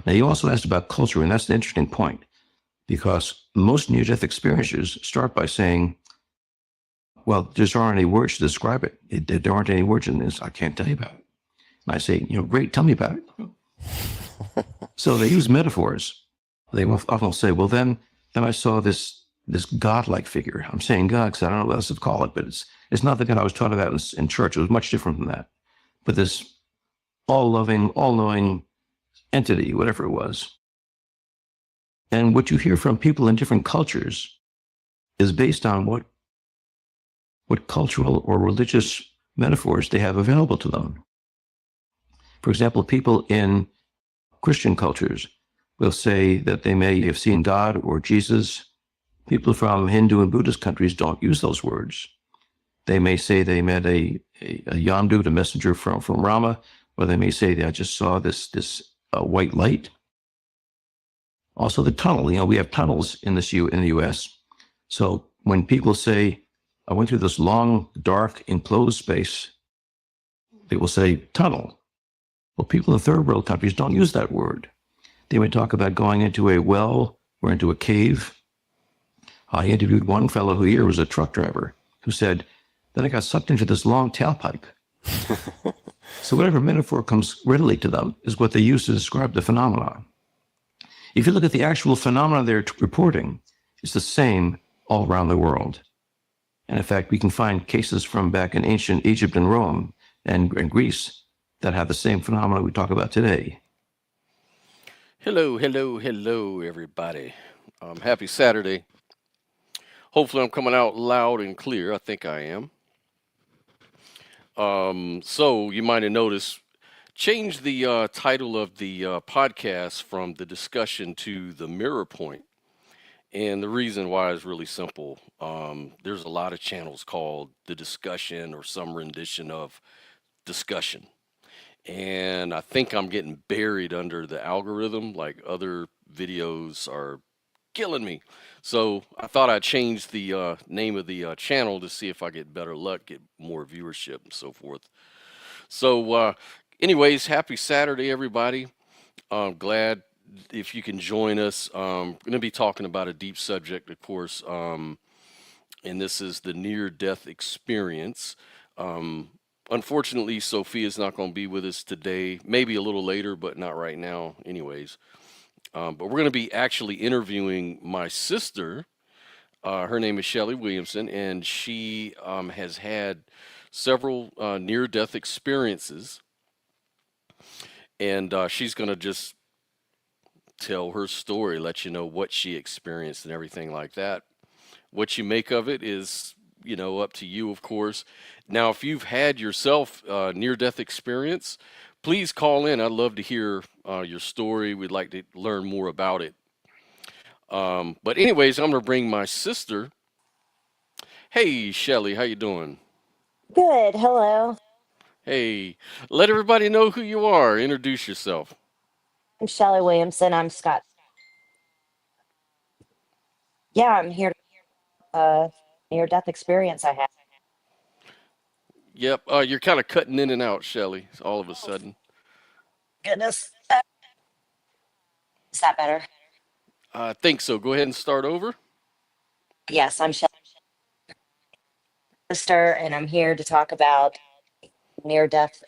Now, you also asked about culture, and that's an interesting point, because most near-death experiencers start by saying, well, there aren't any words to describe it. There aren't any words in this. I can't tell you about it. And I say, great, tell me about it. So they use metaphors. They often say, well, then I saw this godlike figure. I'm saying God because I don't know what else to call it, but it's not the God I was taught about in church. It was much different than that. But this all-loving, all-knowing entity, whatever it was. And what you hear from people in different cultures is based on what cultural or religious metaphors they have available to them. For example, people in Christian cultures will say that they may have seen God or Jesus. People from Hindu and Buddhist countries don't use those words. They may say they met a Yamdut, a messenger from Rama, or they may say that I just saw this white light. Also the tunnel, we have tunnels in the U.S. So when people say, I went through this long, dark, enclosed space, they will say tunnel. Well, people in third world countries don't use that word. They would talk about going into a well or into a cave. I interviewed one fellow who here was a truck driver who said, then I got sucked into this long tailpipe. So whatever metaphor comes readily to them is what they use to describe the phenomenon. If you look at the actual phenomena they're reporting, it's the same all around the world. And in fact, we can find cases from back in ancient Egypt and Rome and Greece that have the same phenomena we talk about today. Hello, everybody. Happy Saturday. Hopefully I'm coming out loud and clear. I think I am. So you might have noticed, change the title of the podcast from the discussion to the mirror point. And the reason why is really simple. There's a lot of channels called the discussion or some rendition of discussion. And I think I'm getting buried under the algorithm, like other videos are killing me. So I thought I'd change the name of the channel to see if I get better luck, get more viewership and so forth. So anyways, happy Saturday, everybody. Glad if you can join us. Going to be talking about a deep subject, of course, and this is the near-death experience. Unfortunately, Sophia's not going to be with us today, maybe a little later, but not right now anyways. But we're going to be actually interviewing my sister. Her name is Shelly Williamson, and she has had several near-death experiences. And she's going to just tell her story, let you know what she experienced and everything like that. What you make of it is, up to you, of course. Now, if you've had yourself near-death experience, please call in. I'd love to hear your story. We'd like to learn more about it. But anyways, I'm going to bring my sister, Hey, Shelly, how you doing? Good. Hello. Hey, let everybody know who you are. Introduce yourself. I'm Shelly Williamson. I'm Scott. Yeah, I'm here to near death experience I had. Yep, you're kind of cutting in and out, Shelly, all of a Oh, sudden. goodness. Is that better? I think so. Go ahead and start over. Yes, I'm Shelly's sister, and I'm here to talk about near death.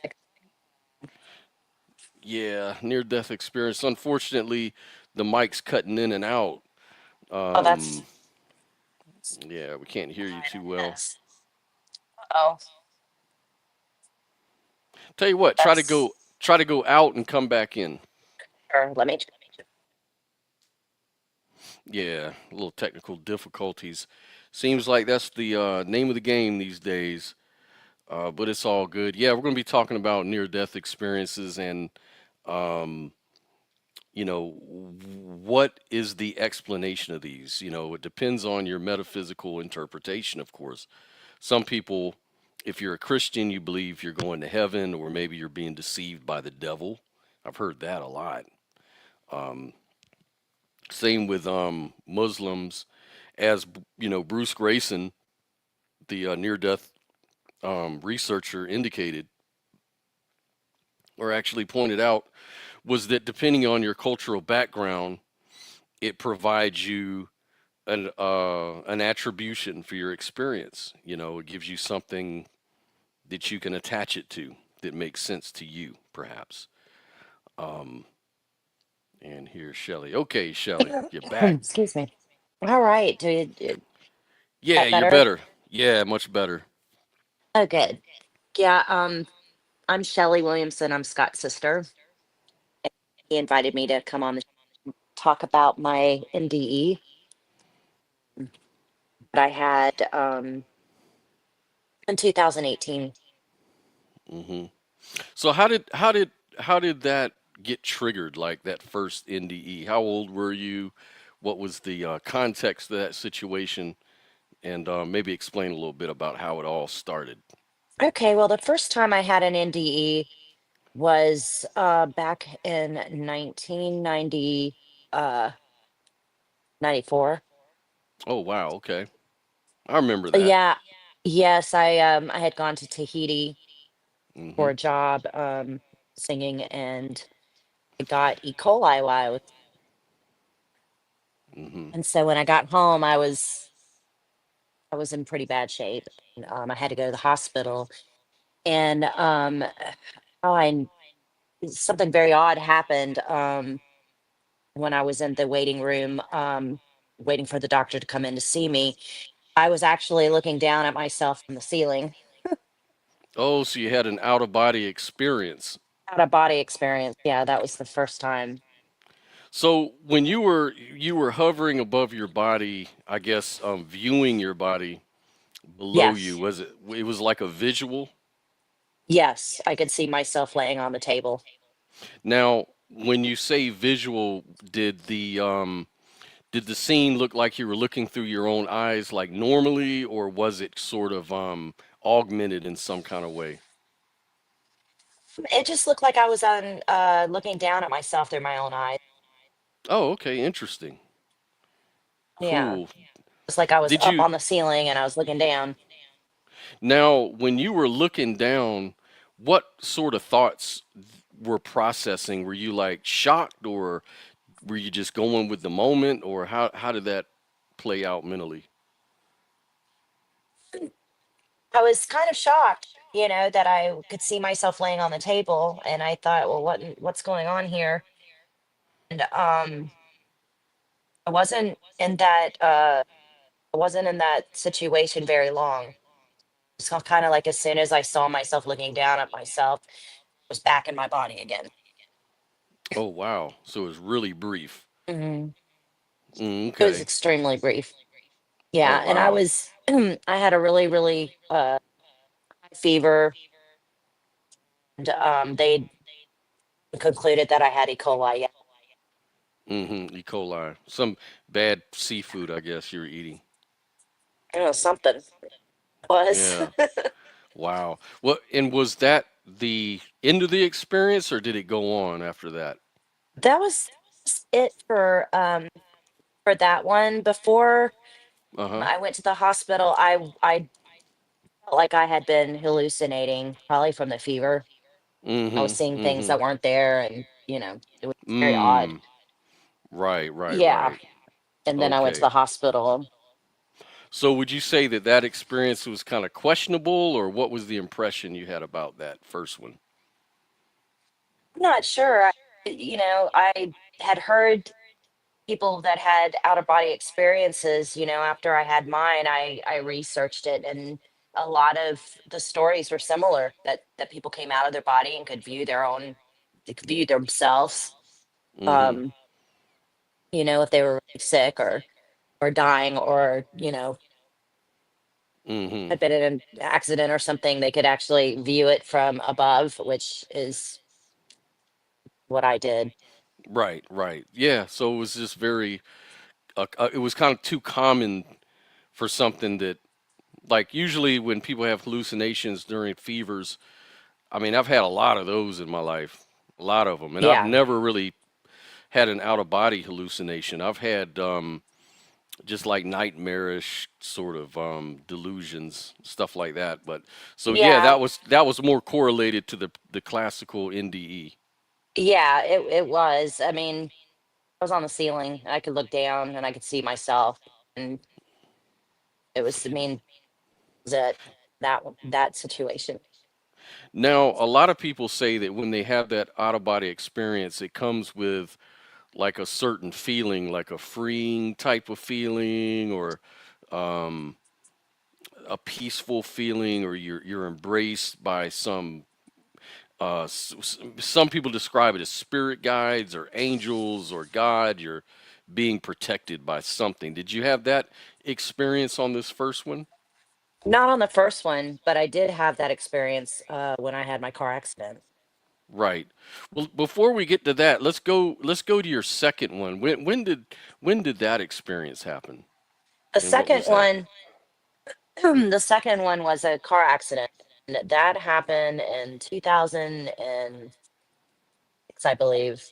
Yeah, near death experience. Unfortunately, the mic's cutting in and out. Oh, that's Um, yeah, we can't hear you too well. this. Oh, Tell you what, that's try to go out and come back in. or let me. Yeah, a little technical difficulties. Seems like that's the name of the game these days. But it's all good. Yeah, we're going to be talking about near-death experiences and, um, what is the explanation of these? It depends on your metaphysical interpretation, of course. Some people, if you're a Christian, you believe you're going to heaven, or maybe you're being deceived by the devil. I've heard that a lot. Um, Same with Muslims, as Bruce Grayson, the near-death researcher, indicated or actually pointed out was that depending on your cultural background, it provides you an attribution for your experience. It gives you something that you can attach it to that makes sense to you, perhaps. Um, and here's Shelly. Okay, Shelly, you're back. Excuse me. All right. Do Yeah, that you're better? better. Yeah, much better. Oh, good. Yeah. I'm Shelly Williamson. I'm Scott's sister. He invited me to come on the talk about my NDE that I had in 2018. hmm So how did that get triggered? Like that first NDE? How old were you? What was the context of that situation? And maybe explain a little bit about how it all started. Okay, well, the first time I had an NDE was back in 1990, 94. Oh, wow. Okay. I remember that. Yeah, yes, I had gone to Tahiti hmm for a job singing, and I got E. coli while I was, hmm and so when I got home, I was in pretty bad shape. And, I had to go to the hospital, and oh, I something very odd happened. When I was in the waiting room, waiting for the doctor to come in to see me, I was actually looking down at myself from the ceiling. Oh, so you had an out of body experience. Out of body experience. Yeah, that was the first time. So when you were hovering above your body, I guess viewing your body below you, Yes. was it was like a visual? Yes, I could see myself laying on the table. Now, when you say visual, did the scene look like you were looking through your own eyes like normally, or was it sort of augmented in some kind of way? It just looked like I was on looking down at myself through my own eyes. Oh, okay, interesting. Yeah. Cool. It's like I was Did up you on the ceiling and I was looking down. now when you were looking down, what sort of thoughts were processing? Were you like shocked, or were you just going with the moment, or how did that play out mentally? I was kind of shocked, that I could see myself laying on the table, and I thought, well, what's going on here? And I wasn't in that I wasn't in that situation very long. So kind of like as soon as I saw myself looking down at myself, I was back in my body again. Oh, wow. So it was really brief. Hmm. It was Okay. extremely brief. Oh, Yeah, and I wow. was I had a really, really high fever, and they concluded that I had E. coli. Yeah, E. coli. Some bad seafood, I guess you were eating. something. Was. Yeah. Wow. Well, and was that the end of the experience, or did it go on after that? That was it for that one. Before Uh-huh. I went to the hospital, I felt like I had been hallucinating, probably from the fever. I was Mm-hmm. seeing things Mm-hmm. that weren't there, and it was very odd. Mm. Right, right, Yeah, right. and then I went to Okay. the hospital. So would you say that that experience was kind of questionable, or what was the impression you had about that first one? I'm not sure. I had heard people that had out of body experiences. After I had mine, I researched it, and a lot of the stories were similar. That people came out of their body and could view they could view themselves. Mm-hmm. Um, if they were really sick or dying, or Mm-hmm. had been in an accident or something, they could actually view it from above, which is what I did. Right, right. Yeah, so it was just very it was kind of too common for something that, like, usually when people have hallucinations during fevers, I mean, I've had a lot of those in my life, a lot of them, and I've Yeah, never really had an out of body hallucination. I've had just like nightmarish sort of delusions, stuff like that. But so yeah, yeah, that was more correlated to the classical NDE. yeah. It was. I mean, I was on the ceiling, and I could look down, and I could see myself, and it was. I mean, that that situation. Now, a lot of people say that when they have that out of body experience, it comes with like a certain feeling, like a freeing type of feeling, or um, a peaceful feeling, or you're embraced by some. Some people describe it as spirit guides or angels or God. You're being protected by something. Did you have that experience on this first one? Not on the first one, but I did have that experience when I had my car accident. Right. Well, before we get to that, let's go to your second one. When did that experience happen? The And what second was that? one, the second one was a car accident, and that happened in 2006, I believe.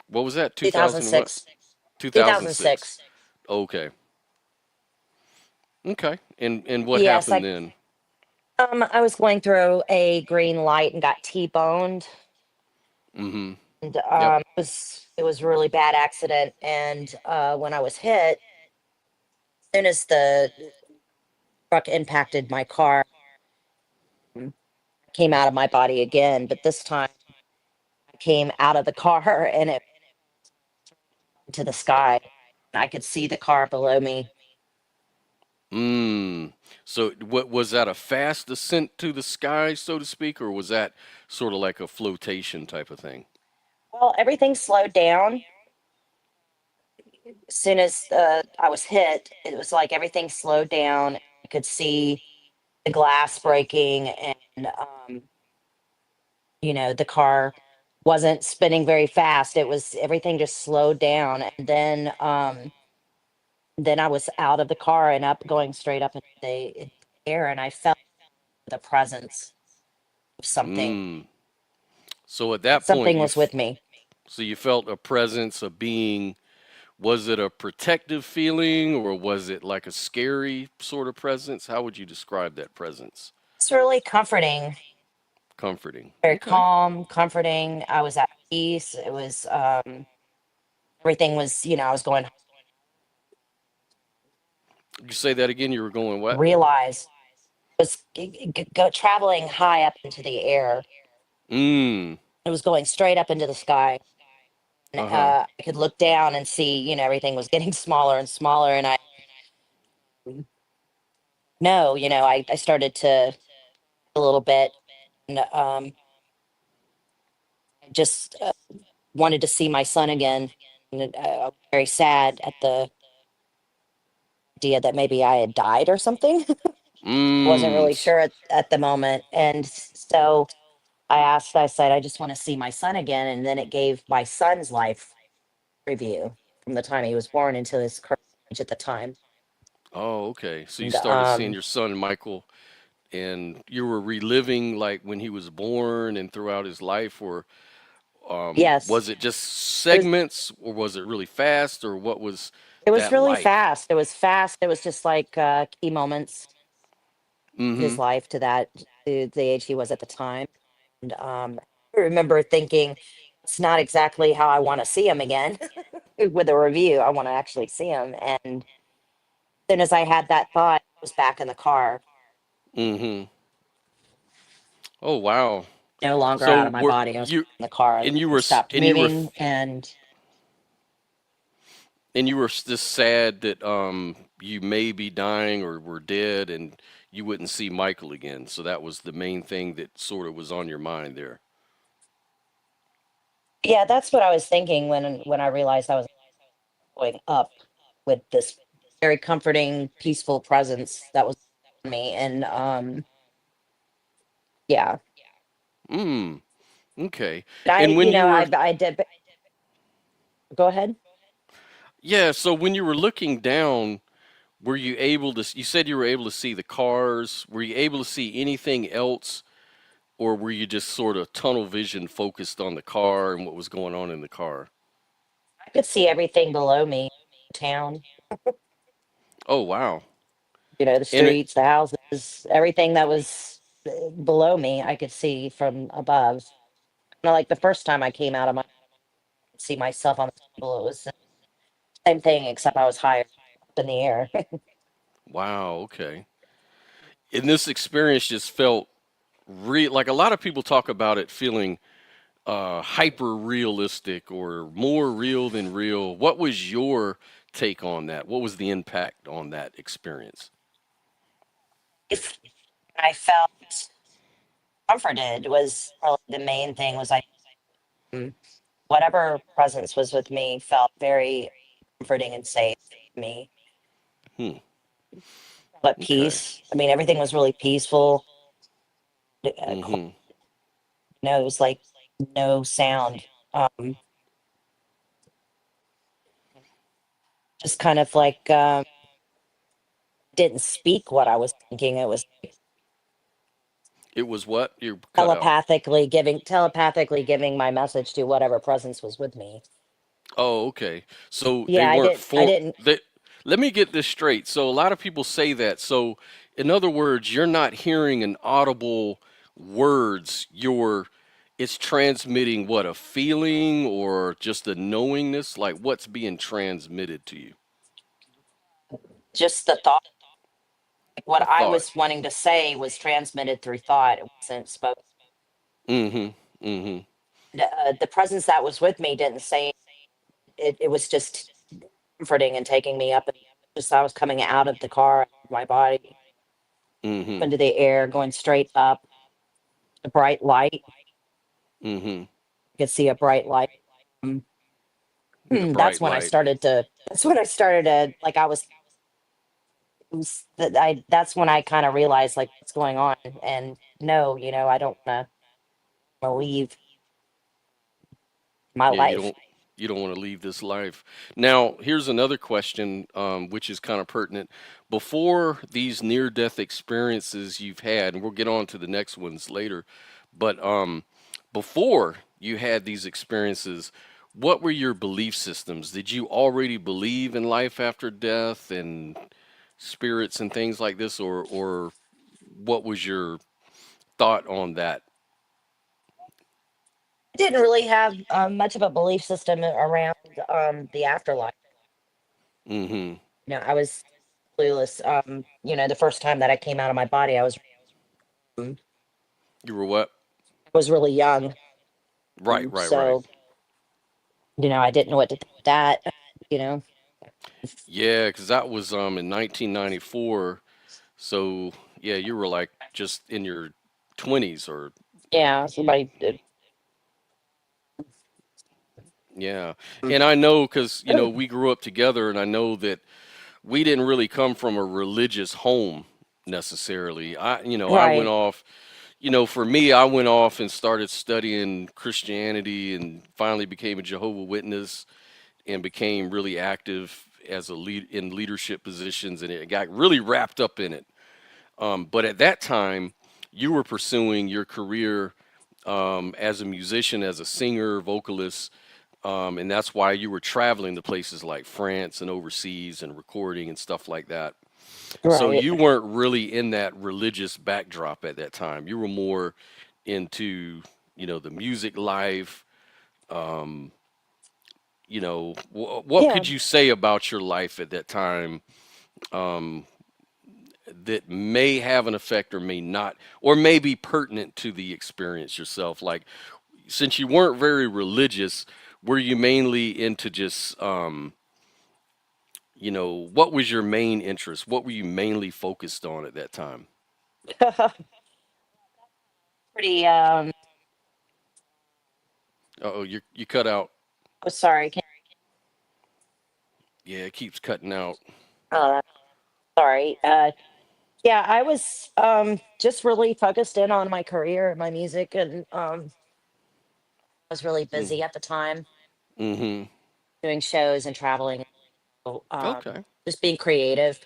What was that? 2000 what? 2006. 2006. 2006. Okay. Okay. And what Yes, happened then? I was going through a green light and got T-boned, Mm-hmm. and Yep. it was a really bad accident. And when I was hit, as soon as the truck impacted my car, I came out of my body again. But this time, I came out of the car and it to the sky. I could see the car below me. Mm. So what was that, a fast ascent to the sky, so to speak, or was that sort of like a flotation type of thing? Well, everything slowed down as soon as I was hit. It was like everything slowed down. I could see the glass breaking, and the car wasn't spinning very fast. It was everything just slowed down, and then I was out of the car and up, going straight up in the air, and I felt the presence of something. Mm. So at that point Something was with me. so you felt a presence, a being. Was it a protective feeling, or was it like a scary sort of presence? How would you describe that presence? It's really comforting, Comforting. very Okay. calm, comforting. I was at peace. It was everything was, I was going You say that again, you were going what? realize was go traveling high up into the air. Mm. It was going straight up into the sky. And, Uh-huh. I could look down and see, everything was getting smaller and smaller. And I know, I started to a little bit, and I just wanted to see my son again. And I was very sad at the idea that maybe I had died or something. Wasn't Mm. really sure at the moment. And so I said, I just want to see my son again. And then it gave my son's life review from the time he was born until his current age at the time. Oh, okay. So you And started seeing your son Michael, and you were reliving like when he was born and throughout his life, or yes, was it just it was segments, or was it really fast, or what was it was that really like? fast. It was fast. It was just like key moments of Mm-hmm. his life to the age he was at the time. And I remember thinking, it's not exactly how I want to see him again with a review. I want to actually see him. And then as I had that thought, I was back in the car, Mm-hmm. Oh, wow. no longer out So of my were body. I was you in the car. and you I were s- stopped moving, and and you were just sad that you may be dying or were dead, and you wouldn't see Michael again. So that was the main thing that sort of was on your mind there. yeah, that's what I was thinking when I realized I was going up with this very comforting, peaceful presence that was on me. And yeah, Mm, okay. but And when you were I did. Go ahead. Yeah, so when you were looking down, were you able to you said you were able to see the cars. Were you able to see anything else, or were you just sort of tunnel vision focused on the car and what was going on in the car? I could see everything below me, town, Oh, wow. the And it streets, the houses, everything that was below me, I could see from above. Kinda like the first time I came out of my see myself on the table, it was the same thing, except I was higher up in the air. Wow, okay. And this experience just felt real. Like a lot of people talk about it feeling hyper realistic or more real than real. What was your take on that? What was the impact on that experience? If I felt comforted was probably the main thing was mm, whatever presence was with me felt very comforting and safe to me. Hmm. But Okay. peace. I mean, everything was really peaceful. Mm-hmm. It was like no sound. Just kind of like didn't speak what I was thinking. It was It was what? You cut out. telepathically giving my message to whatever presence was with me. Oh, okay. So they Yeah, weren't I for didn't that. Let me get this straight. So a lot of people say that. So in other words, you're not hearing an audible words. It's transmitting what, a feeling or just a knowingness? Like what's being transmitted to you? just the thought. Like what A I thought. was wanting to say was transmitted through thought. It wasn't spoken. Mm-hmm. Mm-hmm. The presence that was with me didn't say it. It was just comforting and taking me up. And just I was coming out of the car, out of my body, Mm-hmm. into the air, going straight up. The bright light. Mm-hmm. I could see a bright light. Um, The that's bright when I light. started to. That's when I started to like. That's when I kind of realized like what's going on. And no, I don't want to leave my Yeah, life. you don't want to leave this life. Now, here's another question, which is kind of pertinent. Before these near-death experiences you've had, and we'll get on to the next ones later, but before you had these experiences, what were your belief systems? Did you already believe in life after death and spirits and things like this, or what was your thought on that? I didn't really have much of a belief system around the afterlife. Mm-hmm. I was clueless. The first time that I came out of my body, I You were what? was really young. Right, right, right. So, I didn't know what to think of that, you know. Yeah, because that was in 1994. So yeah, you were like just in your 20s or Yeah, somebody yeah. And I know because we grew up together, and I know that we didn't really come from a religious home necessarily. I went right. off. For me, I went off and started studying Christianity, and finally became a Jehovah Witness and became really active. as a lead in leadership positions, and it got really wrapped up in it. But at that time, you were pursuing your career as a musician, as a singer, vocalist, and that's why you were traveling to places like France and overseas and recording and stuff like that. So Right. you weren't really in that religious backdrop at that time. You were more into, the music life. Um, what Yeah. could you say about your life at that time um, that may have an effect or may not, or may be pertinent to the experience yourself? Like, since you weren't very religious, were you mainly into just, what was your main interest? What were you mainly focused on at that time? Pretty Oh, you cut out. oh, sorry. Yeah, it keeps cutting out. Uh sorry. Yeah, I was just really focused in on my career and my music, and I was really Mm, busy at the time mm-hmm. doing shows and traveling, so, Okay. just being creative.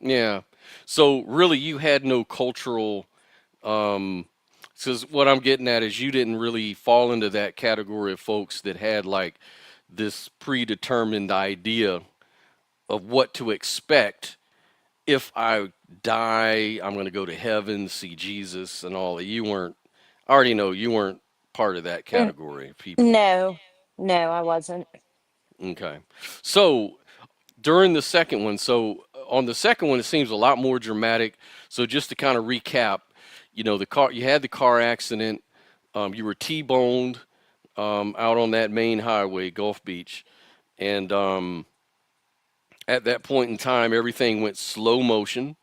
Yeah. So really, you had no cultural. Um, because what I'm getting at is you didn't really fall into that category of folks that had like this predetermined idea of what to expect. If I die, I'm going to go to heaven, see Jesus, and all that. You weren't. I already know you weren't part of that Mm, category of people. no, no, I wasn't. Okay. So during the second one, so on the second one, it seems a lot more dramatic. So just to kind of recap, you had the car accident, you were T-boned out on that main highway, Gulf Beach, and at that point in time, everything went slow motion,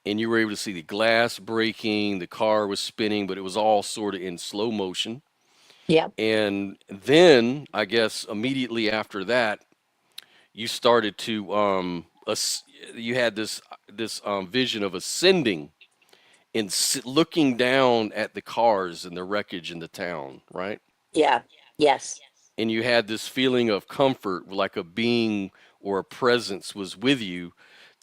and you were able to see the glass breaking, the car was spinning, but it was all sort of in slow motion. Yeah, And then, I guess immediately after that, you started to you had this vision of ascending and looking down at the cars and the wreckage in the town, right? yeah, yes, And you had this feeling of comfort, like a being or a presence was with you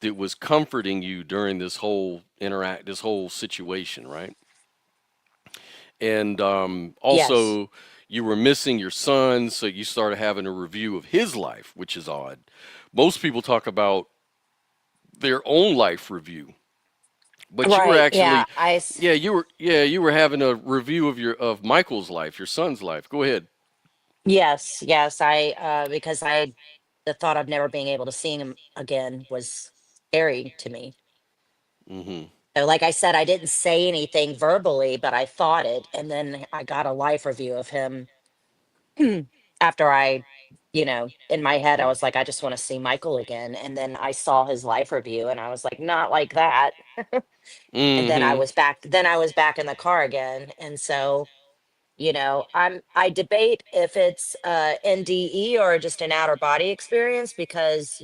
that was comforting you during this whole situation, right? And yes. also you were missing your son, so you started having a review of his life, which is odd. Most people talk about their own life review, but you were Right. Yeah, actually, you were having a review of of Michael's life, your son's life. Go ahead. yes, yes. I because I the thought of never being able to see him again was scary to me. Hmm. So, like I said, I didn't say anything verbally, but I thought it, and then I got a life review of him after in my head, I Right. was like, I just want to see Michael again. And then I saw his life review, and I was like, not like that. And Hmm. then I was back in the car again. And so, I debate if it's NDE or just an outer body experience, because,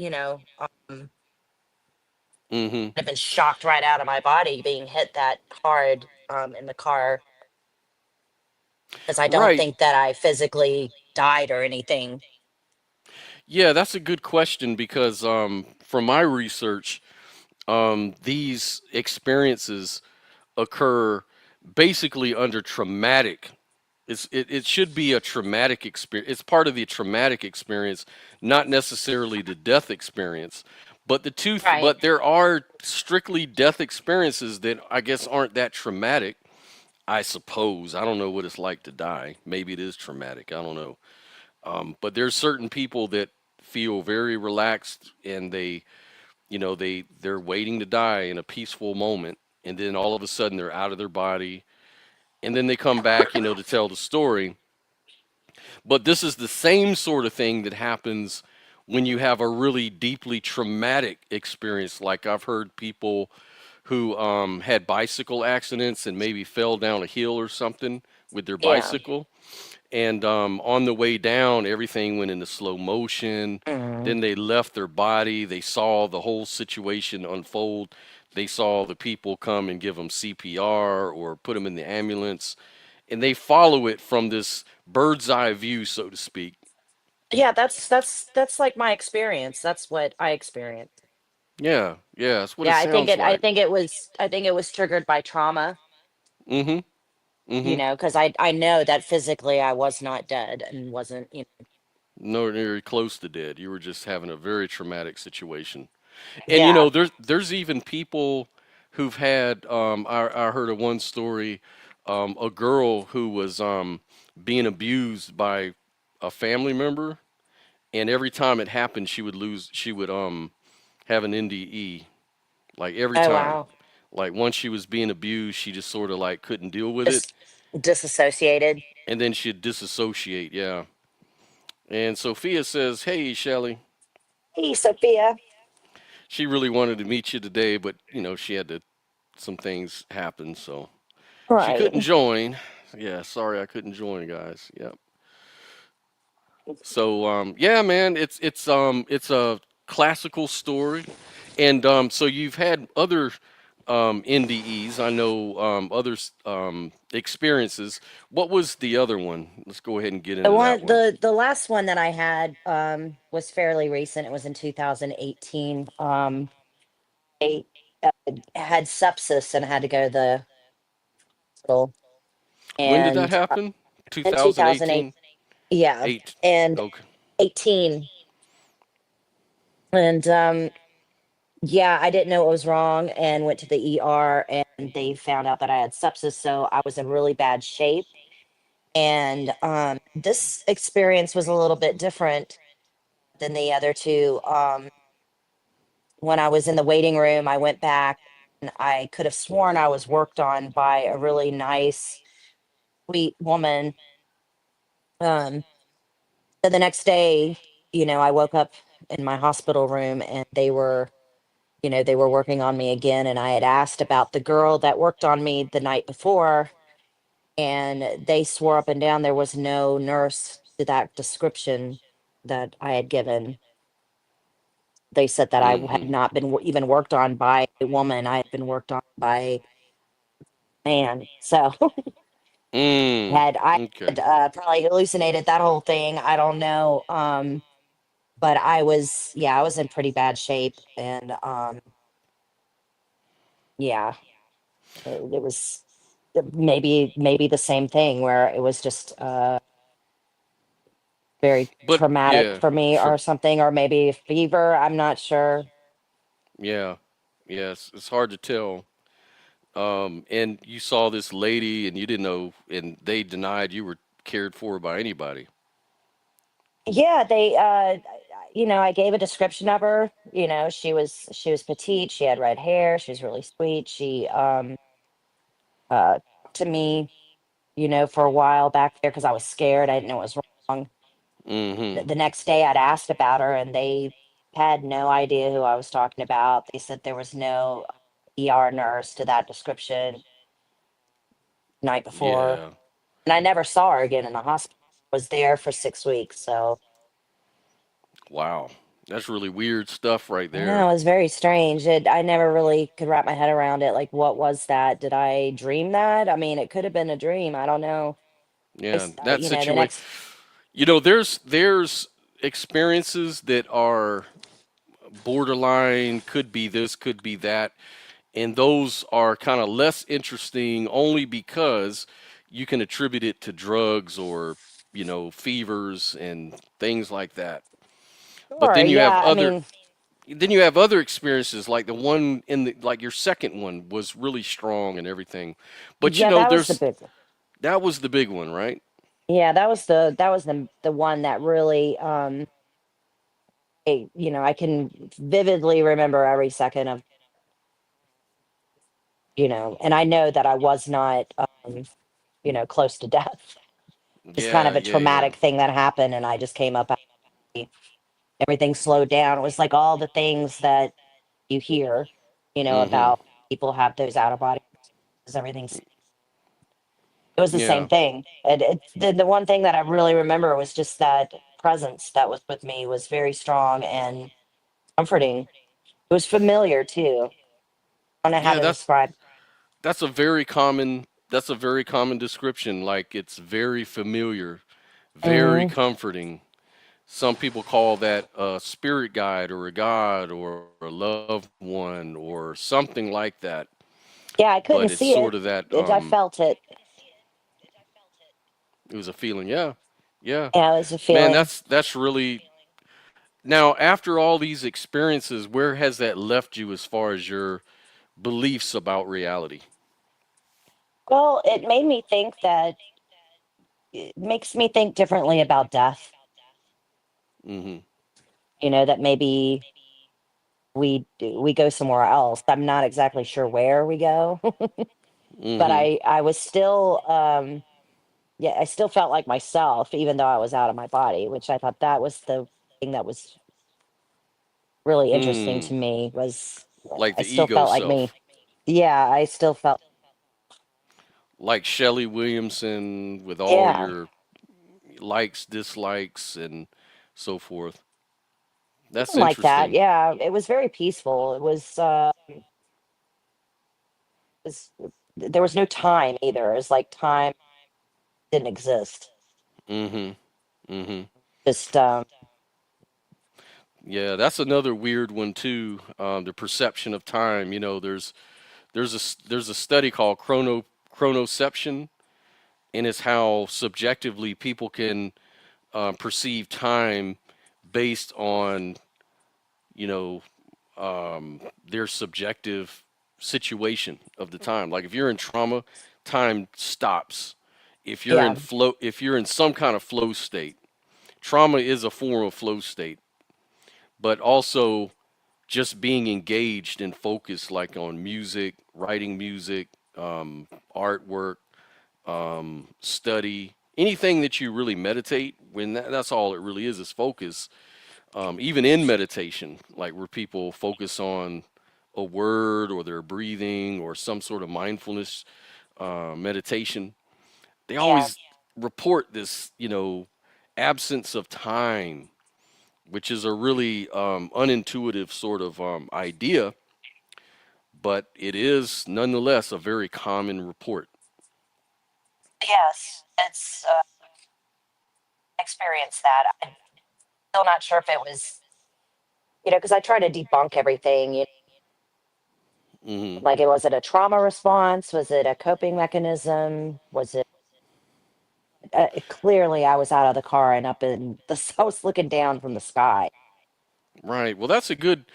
Hmm. I've been shocked right out of my body being hit that hard in the car, because I don't Right. think that I physically died or anything. Yeah, that's a good question because from my research, these experiences occur basically under traumatic. It should be a traumatic experience. It's part of the traumatic experience, not necessarily the death experience. But Right. but there are strictly death experiences that I guess aren't that traumatic. I suppose I don't know what it's like to die. Maybe it is traumatic. I don't know. But there's certain people that feel very relaxed and they're waiting to die in a peaceful moment, and then all of a sudden they're out of their body, and then they come back, to tell the story. But this is the same sort of thing that happens when you have a really deeply traumatic experience. Like I've heard people who had bicycle accidents and maybe fell down a hill or something with their Yeah. bicycle, and on the way down, everything went into slow motion. Mhm. Then they left their body. They saw the whole situation unfold. They saw the people come and give them CPR or put them in the ambulance. And they follow it from this bird's eye view, so to speak. Yeah, that's like my experience. That's what I experienced. Yeah, yeah, that's what it Yeah, sounds like. I think it was triggered by trauma, Mm-hmm. Mm-hmm. because I know that physically I was not dead and wasn't, Nowhere near close to dead. You were just having a very traumatic situation. And yeah. there's even people who've had. I heard of one story, a girl who was being abused by a family member, and every time it happened, she would lose. She would have an NDE, like every Oh time. wow. Like once she was being abused, she just sort of like couldn't deal with it, Just disassociated. and then she'd disassociate. Yeah. And Sophia says, "Hey, Shelly, Hey, Sophia. she really wanted to meet you today, but she had to some things happen, so she Right. couldn't join. Yeah, sorry I couldn't join, guys. Yep. So yeah, man, it's a classical story, and so you've had other NDEs. I know others experiences. What was the other one? Let's go ahead and get into that one. The last one that I had was fairly recent. It was in 2018. I had sepsis and had to go to the hospital. When did that And happen? in 2008, 2018. yeah, Eight. and Okay. 18. And yeah, I didn't know what was wrong and went to the ER and they found out that I had sepsis. So I was in really bad shape. And this experience was a little bit different than the other two. When I was in the waiting room, I went back and I could have sworn I was worked on by a really nice, sweet woman. Um, so the next day, I woke up in my hospital room and they were working on me again. And I had asked about the girl that worked on me the night before, and they swore up and down there was no nurse to that description that I had given. They said that I had Mm-hmm. not been even worked on by a woman. I had been worked on by a man. So I Okay. had probably hallucinated that whole thing. I don't know. But I was in pretty bad shape, and yeah, it was maybe the same thing where it was just very But traumatic yeah, for me for or something, or maybe a fever. I'm not sure. yeah, yes, it's hard to tell. And you saw this lady and you didn't know, and they denied you were cared for by anybody. Yeah, I gave a description of her. She was petite, she had red hair, she was really sweet. She talked to me, for a while back there because I was scared. I didn't know what was wrong. Mm-hmm. The next day I'd asked about her and they had no idea who I was talking about. They said there was no ER nurse to that description the night before. Yeah. And I never saw her again in the hospital. I was there for 6 weeks. So Wow. That's really weird stuff right I know there. it was very strange. I never really could wrap my head around it. Like, what was that? Did I dream that? I mean, it could have been a dream. I don't know. Yeah, that The situation. next, There's experiences that are borderline, could be this, could be that, and those are kind of less interesting only because you can attribute it to drugs or fevers and things like that. But sure, yeah. I mean, then you have other experiences like the one in the like your second one was really strong and everything. But yeah, that was the there's big. that was the big one, right? Yeah, that was the one that really I can vividly remember every second of, and I know that I was not close to death. It's kind of Yeah, a yeah, yeah. traumatic thing that happened and I just came up, everything slowed down. It was like all the things that you hear, Mhm. about people have those out of body, everything's it was the same Yeah. thing. And the one thing that I really remember was just that presence that was with me was very strong and comforting. It was familiar too. I don't know how Yeah, to describe. that's a very common description. Like it's very familiar, very Mhm. comforting. Some people call that a spirit guide or a god or a loved one or something like that. Yeah, I But couldn't it's see sort it. of that I felt it. it was a feeling. Yeah. Yeah. Yeah, it was a Man, feeling. that's really now after all these experiences, where has that left you as far as your beliefs about reality? Well, it made me think that it makes me think differently about death. Mhm. That maybe we go somewhere else. I'm not exactly sure where we go, but Mhm. I was still yeah, I still felt like myself even though I was out of my body, which I thought that was the thing that was really interesting Hmm. to me was Like I the still ego felt like me. self. Yeah, I still felt Like Shelly Williamson with all yeah, your likes, dislikes and so forth. That's something like that. interesting. Yeah, it was very peaceful. Was there was no time either. It was like time didn't exist. Mhm. Mhm. Just Yeah, that's another weird one too. The perception of time. There's a study called chronoception, and it's how subjectively people can perceive time based on you know their subjective situation of the time. Like if you're in trauma, time stops. yeah, If you're in some kind of flow state, trauma is a form of flow state, but also just being engaged and focused, like on music, writing music, artwork, study, anything that you really meditate. When that's all it really is focus. Even in meditation, like where people focus on a word or their breathing or some sort of mindfulness meditation, they yeah, always report this, absence of time, which is a really unintuitive sort of idea, but it is nonetheless a very common report. yes. It's experienced that. I'm still not sure if it was, because I try to debunk everything. Hmm. Like, was it a trauma response? Was it a coping mechanism? Was it clearly I was out of the car and up in the, I was looking down from the sky. Right. Well, that's a good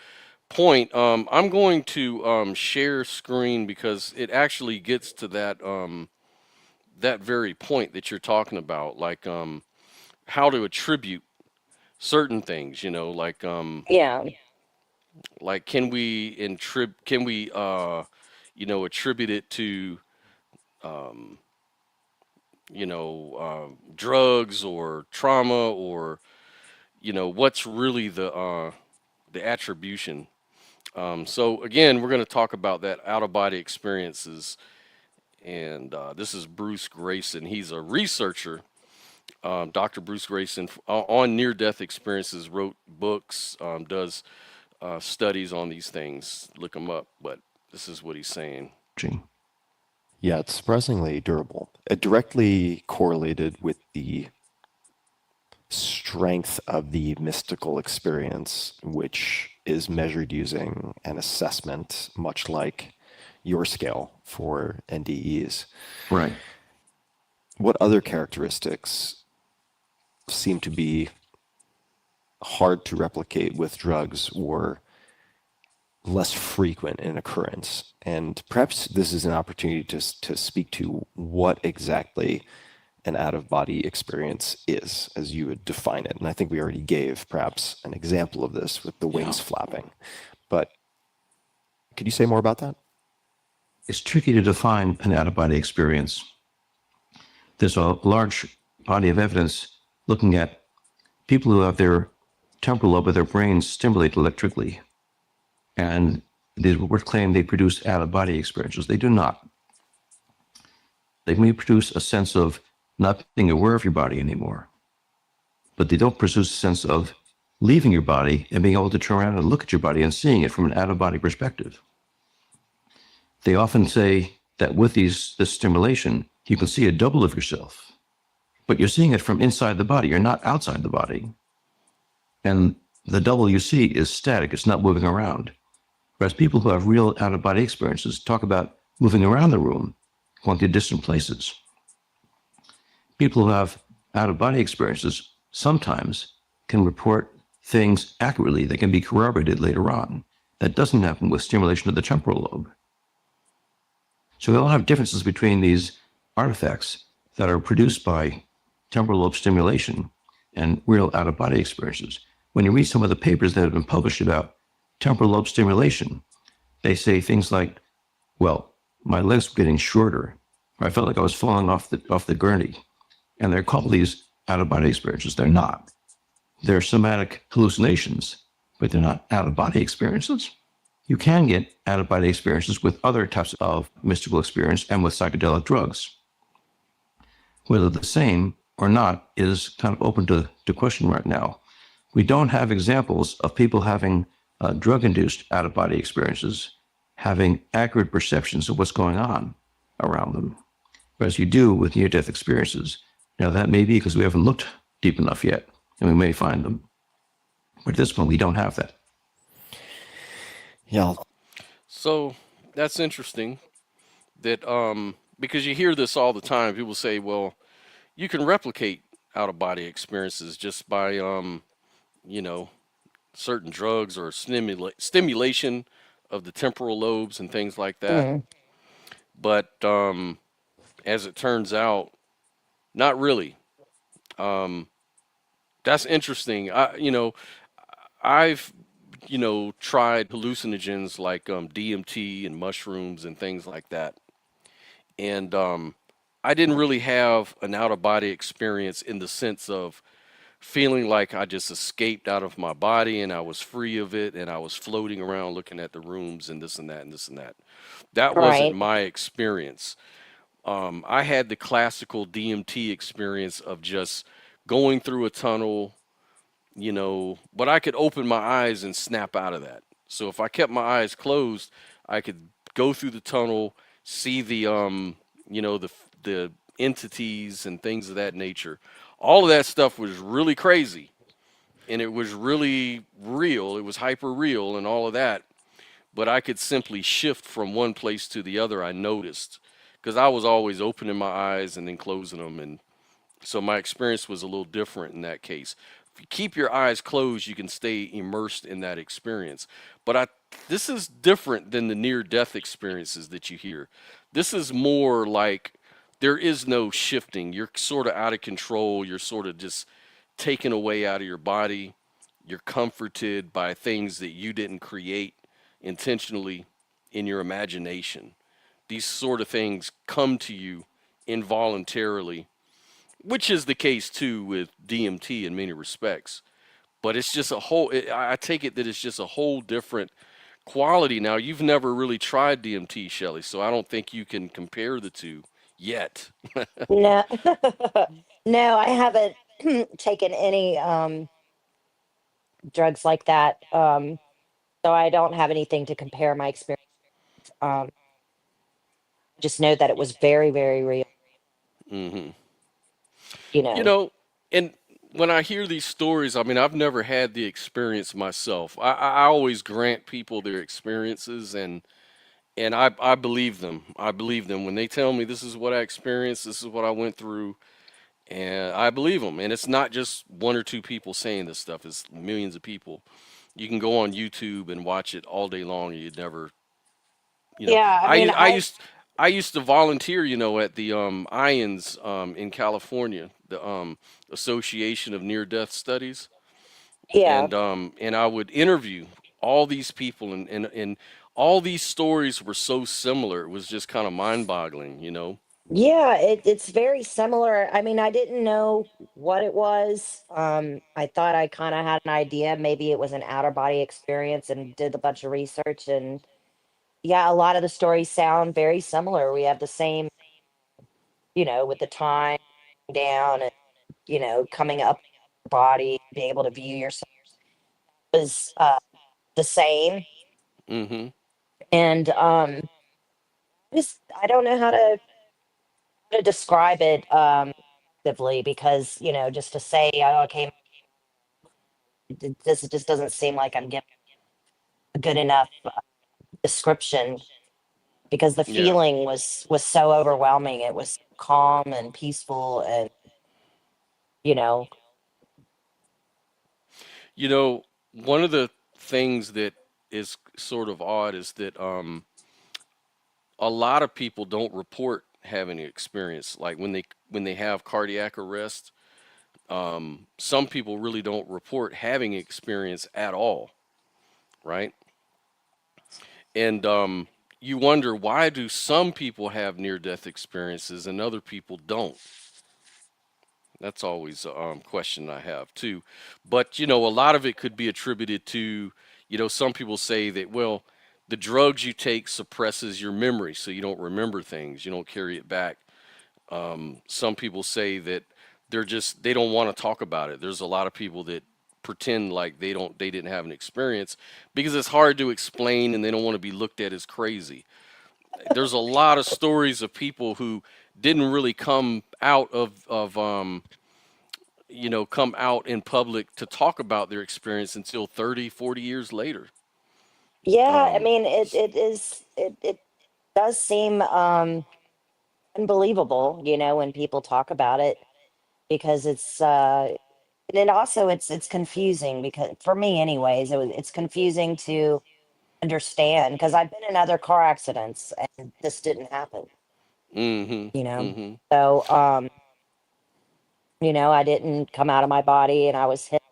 point. I'm going to share screen because it actually gets to that very point that you're talking about, like how to attribute certain things. Yeah, Like can we attribute it to um, drugs or trauma or what's really the attribution. So again, we're going to talk about that out of body experiences, and this is Bruce Grayson. He's a researcher. Dr. Bruce Grayson on near death experiences wrote books, does studies on these things. Look him up, but this is what he's saying. Yeah, it's surprisingly durable. It directly correlated with the strength of the mystical experience, which is measured using an assessment, much like your scale for NDEs. Right. What other characteristics seem to be hard to replicate with drugs or less frequent in occurrence? And perhaps this is an opportunity to speak to what exactly an out-of-body experience is, as you would define it. And I think we already gave perhaps an example of this with the Yeah. wings flapping. But could you say more about that? It's tricky to define an out-of-body experience. There's a large body of evidence looking at people who have their temporal lobe of their brains stimulated electrically, and they would claim they produce out-of-body experiences. They do not. They may produce a sense of not being aware of your body anymore, but they don't produce a sense of leaving your body and being able to turn around and look at your body and seeing it from an out-of-body perspective. They often say that with this stimulation, you can see a double of yourself, but you're seeing it from inside the body. You're not outside the body. And the WC is static, it's not moving around. Whereas people who have real out of body experiences talk about moving around the room, going to distant places. People who have out of body experiences sometimes can report things accurately that can be corroborated later on. That doesn't happen with stimulation of the temporal lobe. So we all have differences between these artifacts that are produced by temporal lobe stimulation and real out of body experiences. When you read some of the papers that have been published about temporal lobe stimulation, they say things like, well, my legs were getting shorter, or I felt like I was falling off the gurney. And they're called these out of body experiences. They're not. They're somatic hallucinations, but they're not out of body experiences. You can get out of body experiences with other types of mystical experience and with psychedelic drugs. Whether the same or not is kind of open to question right now. We don't have examples of people having drug-induced out of body experiences, having accurate perceptions of what's going on around them, whereas you do with near-death experiences. Now, that may be because we haven't looked deep enough yet, and we may find them. But at this point, we don't have that. Yeah. So that's interesting that because you hear this all the time. People say, well, you can replicate out of body experiences just by you know, certain drugs or stimulation of the temporal lobes and things like that. Mm. But as it turns out, not really. That's interesting. I've tried hallucinogens like DMT and mushrooms and things like that, and I didn't really have an out of body experience in the sense of feeling like I just escaped out of my body and I was free of it and I was floating around looking at the rooms and this and that and this and that. That wasn't Right. my experience. I had the classical DMT experience of just going through a tunnel, but I could open my eyes and snap out of that. So if I kept my eyes closed, I could go through the tunnel, see the entities and things of that nature. All of that stuff was really crazy and it was really real. It was hyper real and all of that. But I could simply shift from one place to the other, I noticed, because I was always opening my eyes and then closing them. And so my experience was a little different in that case. If you keep your eyes closed, you can stay immersed in that experience. But this is different than the near death experiences that you hear. This is more like there is no shifting. You're sort of out of control. You're sort of just taken away out of your body. You're comforted by things that you didn't create intentionally in your imagination. These sort of things come to you involuntarily, which is the case too with DMT in many respects. But it's just I take it that it's just a whole different quality. Now, you've never really tried DMT, Shelly, so I don't think you can compare the two yet. No, no, I haven't taken any drugs like that. So I don't have anything to compare my experience. Um, just know that it was very, very real. hmm You You know. know, and when I hear these stories, I mean, I've never had the experience myself. I always grant people their experiences, and I believe them. I believe them when they tell me this is what I experienced, this is what I went through, and I believe them. And it's not just one or two people saying this stuff; it's millions of people. You can go on YouTube and watch it all day long, and you'd never, Yeah, I mean, I used to volunteer, at the IONS in California, the Association of Near Death Studies, yeah, and I would interview all these people, and all these stories were so similar. It was just kind of mind-boggling. yeah, it's very similar. I mean, I didn't know what it was. I thought I kind of had an idea. Maybe it was an outer body experience and did a bunch of research. And yeah, a lot of the stories sound very similar. We have the same, with the time down and, coming up your body, being able to view yourself was the same. hmm And just, I don't know how to describe it effectively because, just to say, oh, okay, This just doesn't seem like I'm giving a good enough description because the Yeah. feeling was so overwhelming. It was calm and peaceful, and you know, You know, one of the things that is sort of odd is that a lot of people don't report having an experience like when they have cardiac arrest. Some people really don't report having experience at all, right? And you wonder, why do some people have near death experiences and other people don't? That's always a question I have too. But a lot of it could be attributed to, some people say that, well, the drugs you take suppresses your memory, so you don't remember things, you don't carry it back. Some people say that they don't want to talk about it. There's a lot of people that pretend like they didn't have an experience because it's hard to explain and they don't want to be looked at as crazy. There's a lot of stories of people who didn't really come out come out in public to talk about their experience until 30, 40 years later. yeah. I Um, mean, s- it does seem unbelievable, when people talk about it because and then also it's confusing because for me anyways, it's confusing to understand because I've been in other car accidents and this didn't happen, mhm, you know. mhm, So I didn't come out of my body and I was hit.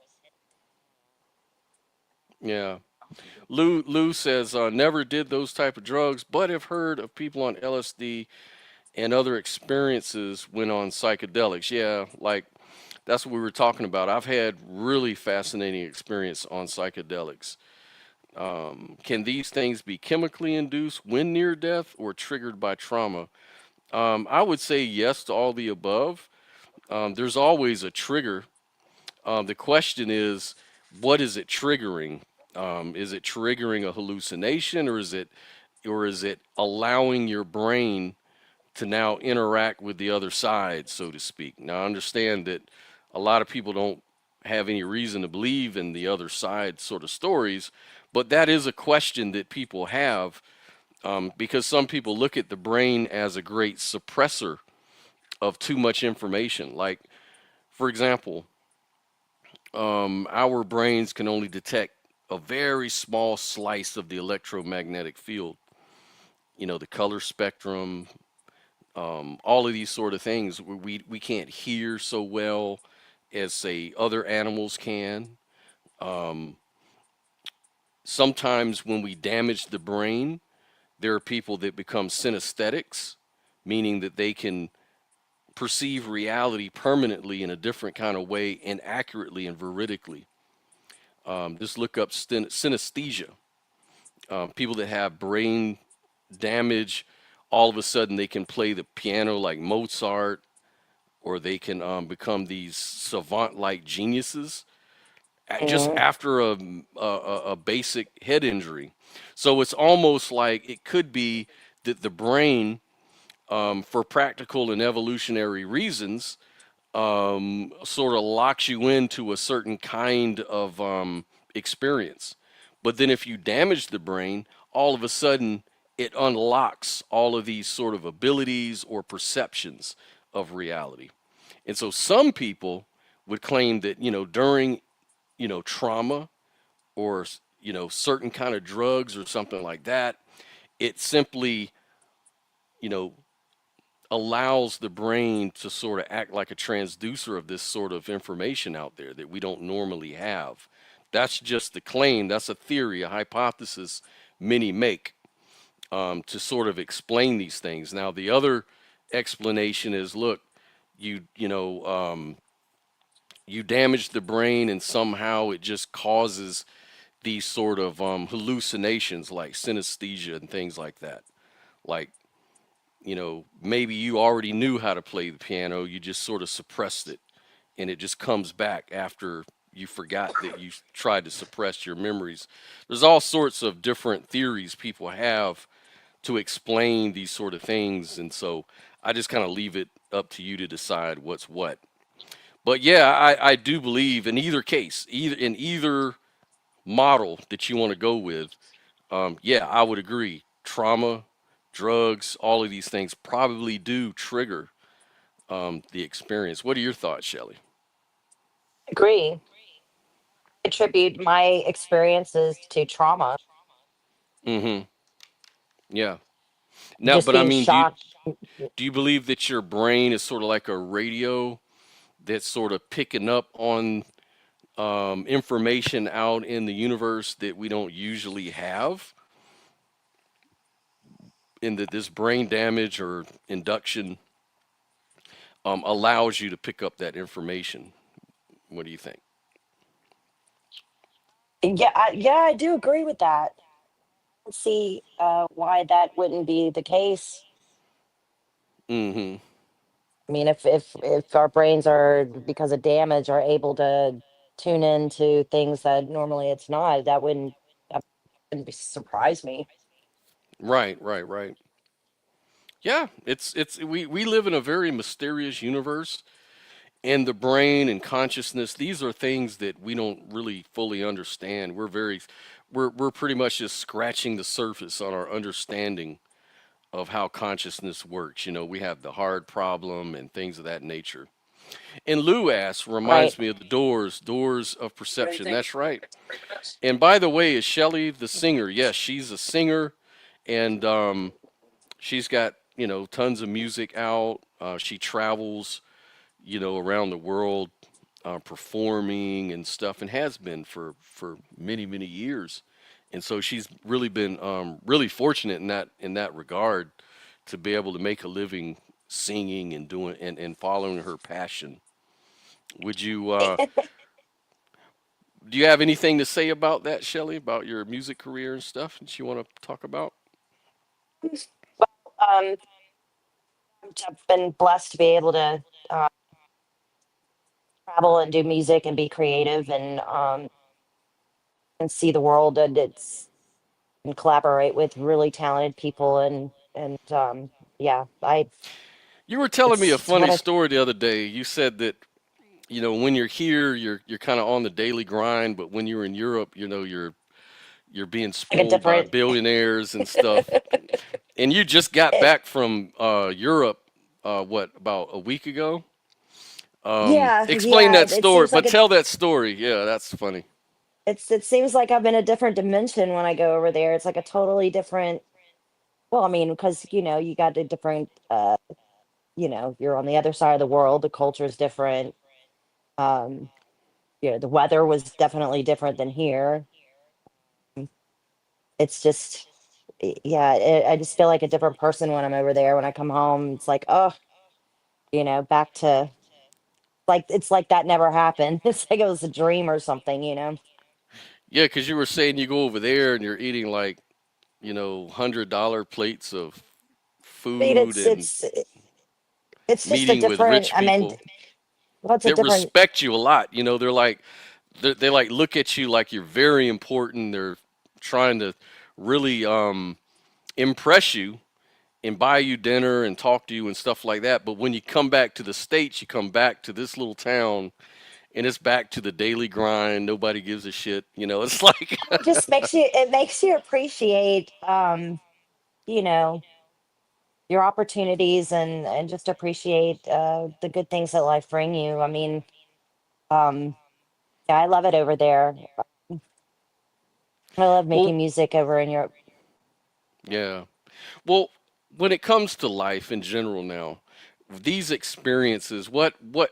yeah. Lou says never did those type of drugs, but have heard of people on LSD and other experiences when on psychedelics. Yeah, like that's what we were talking about. I've had really fascinating experience on psychedelics. Can these things be chemically induced when near death or triggered by trauma? I would say yes to all the above. There's always a trigger. The question is, what is it triggering? Is it triggering a hallucination, or is it allowing your brain to now interact with the other side, so to speak? Now, I understand that a lot of people don't have any reason to believe in the other side sort of stories, but that is a question that people have, because some people look at the brain as a great suppressor of too much information. Like, for example, our brains can only detect a very small slice of the electromagnetic field, the color spectrum, all of these sort of things. We can't hear so well as, say, other animals can. Um, Sometimes when we damage the brain, there are people that become synesthetics, meaning that they can perceive reality permanently in a different kind of way and accurately and veridically. Just look up synesthesia. People that have brain damage, all of a sudden they can play the piano like Mozart, or they can become these savant-like geniuses just Mhm. after a basic head injury. So it's almost like it could be that the brain, for practical and evolutionary reasons, sort of locks you into a certain kind of experience. But then if you damage the brain, all of a sudden it unlocks all of these sort of abilities or perceptions of reality. And so some people would claim that, during, trauma or, certain kind of drugs or something like that, it simply, you know, allows the brain to sort of act like a transducer of this sort of information out there that we don't normally have. That's just the claim. That's a theory, a hypothesis many make, to sort of explain these things. Now, the other explanation is, look, you damage the brain and somehow it just causes these sort of hallucinations like synesthesia and things like that. Like, maybe you already knew how to play the piano, you just sort of suppressed it, and it just comes back after you forgot that you tried to suppress your memories. There's all sorts of different theories people have to explain these sort of things, and so I just kind of leave it up to you to decide what's what. But yeah, I do believe in either case, either model that you want to go with, yeah, I would agree. Trauma, drugs, all of these things probably do trigger the experience. What are your thoughts, Shelley? Agree. Attribute my experiences to trauma, Mm-hmm. Yeah. Now, just but I being mean, shocked. do you believe that your brain is sort of like a radio that's sort of picking up on information out in the universe that we don't usually have, and that this brain damage or induction allows you to pick up that information? What do you think? Yeah, yeah, I do agree with that. I don't see why that wouldn't be the case. Mm-hmm. I mean, if our brains are, because of damage, are able to tune into things that normally it's not, that wouldn't surprise me. Right, right, right. Yeah, it's we live in a very mysterious universe, and the brain and consciousness, these are things that we don't really fully understand. We're pretty much just scratching the surface on our understanding of how consciousness works. You know, we have the hard problem and things of that nature. And Lou asks, Right. reminds me of the Doors of Perception. That's right. And by the way, is Shelley the singer? Yes, she's a singer, and she's got, tons of music out. She travels, around the world, performing and stuff, and has been for many many years. And so she's really been really fortunate in that regard to be able to make a living singing and doing and following her passion. Would you do you have anything to say about that, Shelley, about your music career and stuff that you want to talk about? Um, I've been blessed to be able to travel and do music and be creative and see the world, and collaborate with really talented people, and yeah, I You were telling me a it's what funny I story the other day. You said that, when you're here, you're kind of on the daily grind, but when you're in Europe, you're being like a spoiled by different. billionaires and stuff. And you just got it, back from Europe, what, about a week ago? yeah, Explain yeah, that it story, seems like but tell that story. Yeah, that's funny. it seems like I'm in a different dimension when I go over there. It's like a totally different. Well, I mean, because you got a different. You're on the other side of the world. The culture is different. Um, the weather was definitely different than here. It's just, yeah, I just feel like a different person when I'm over there. When I come home, it's like, oh, back to, like, it's like that never happened. It's like it was a dream or something. Yeah, because you were saying you go over there and you're eating like, $100 plates of I mean, food and it's just a meeting with different. rich I mean, people well, it's a that different. respect you a lot. They like look at you like you're very important. They're trying to really impress you and buy you dinner and talk to you and stuff like that. But when you come back to the States, you come back to this little town and it's back to the daily grind. Nobody gives a shit. It's like, It just makes you appreciate, you know, your opportunities, and just appreciate the good things that life bring you. I mean, um, yeah, I love it over there. I love well, making music over in Europe. yeah. Well, when it comes to life in general now, these experiences,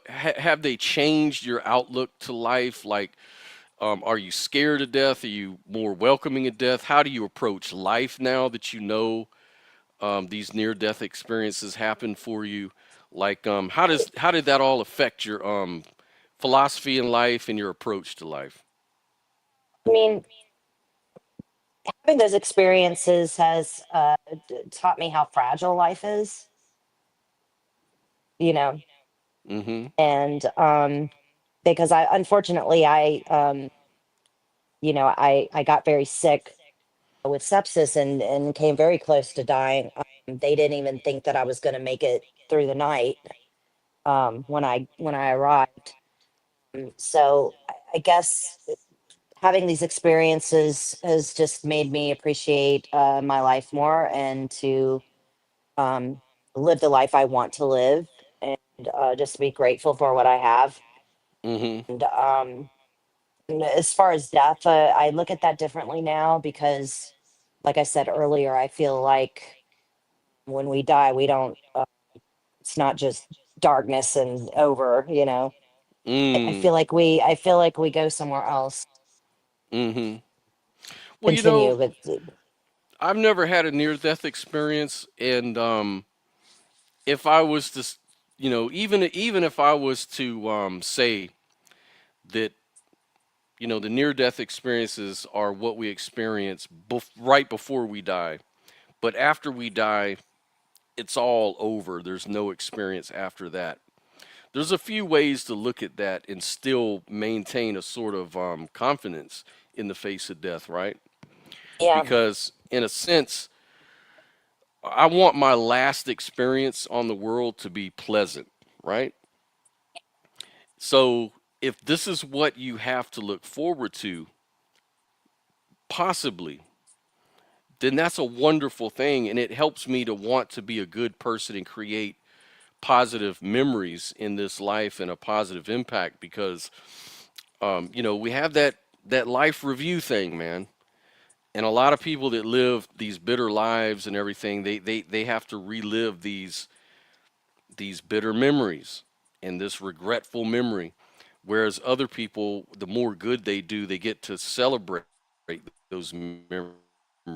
have they changed your outlook to life? Like, are you scared of death? Are you more welcoming of death? How do you approach life now that these near-death experiences happen for you? Like, how did that all affect your philosophy in life and your approach to life? I mean, having those experiences has taught me how fragile life is, you know, Mm-hmm. and because unfortunately, I got very sick with sepsis, and came very close to dying. They didn't even think that I was going to make it through the night when I arrived. So I guess having these experiences has just made me appreciate my life more and to um, live the life I want to live and just be grateful for what I have. Mm-hmm. And as far as death, I look at that differently now because, like I said earlier, I feel like when we die, we don't, it's not just darkness and over, you know. Mm. I feel like we go somewhere else, Mm-hmm. Well, continue, but I've never had a near-death experience, and if I was to, even if I was to say that, the near-death experiences are what we experience right before we die, but after we die, it's all over. There's no experience after that. There's a few ways to look at that and still maintain a sort of confidence in the face of death, right? yeah, Because in a sense, I want my last experience on the world to be pleasant, right? So if this is what you have to look forward to, possibly, then that's a wonderful thing. And it helps me to want to be a good person and create positive memories in this life and a positive impact because, we have that life review thing, man. And a lot of people that live these bitter lives and everything, they have to relive these bitter memories and this regretful memory. Whereas other people, the more good they do, they get to celebrate those memories and celebrate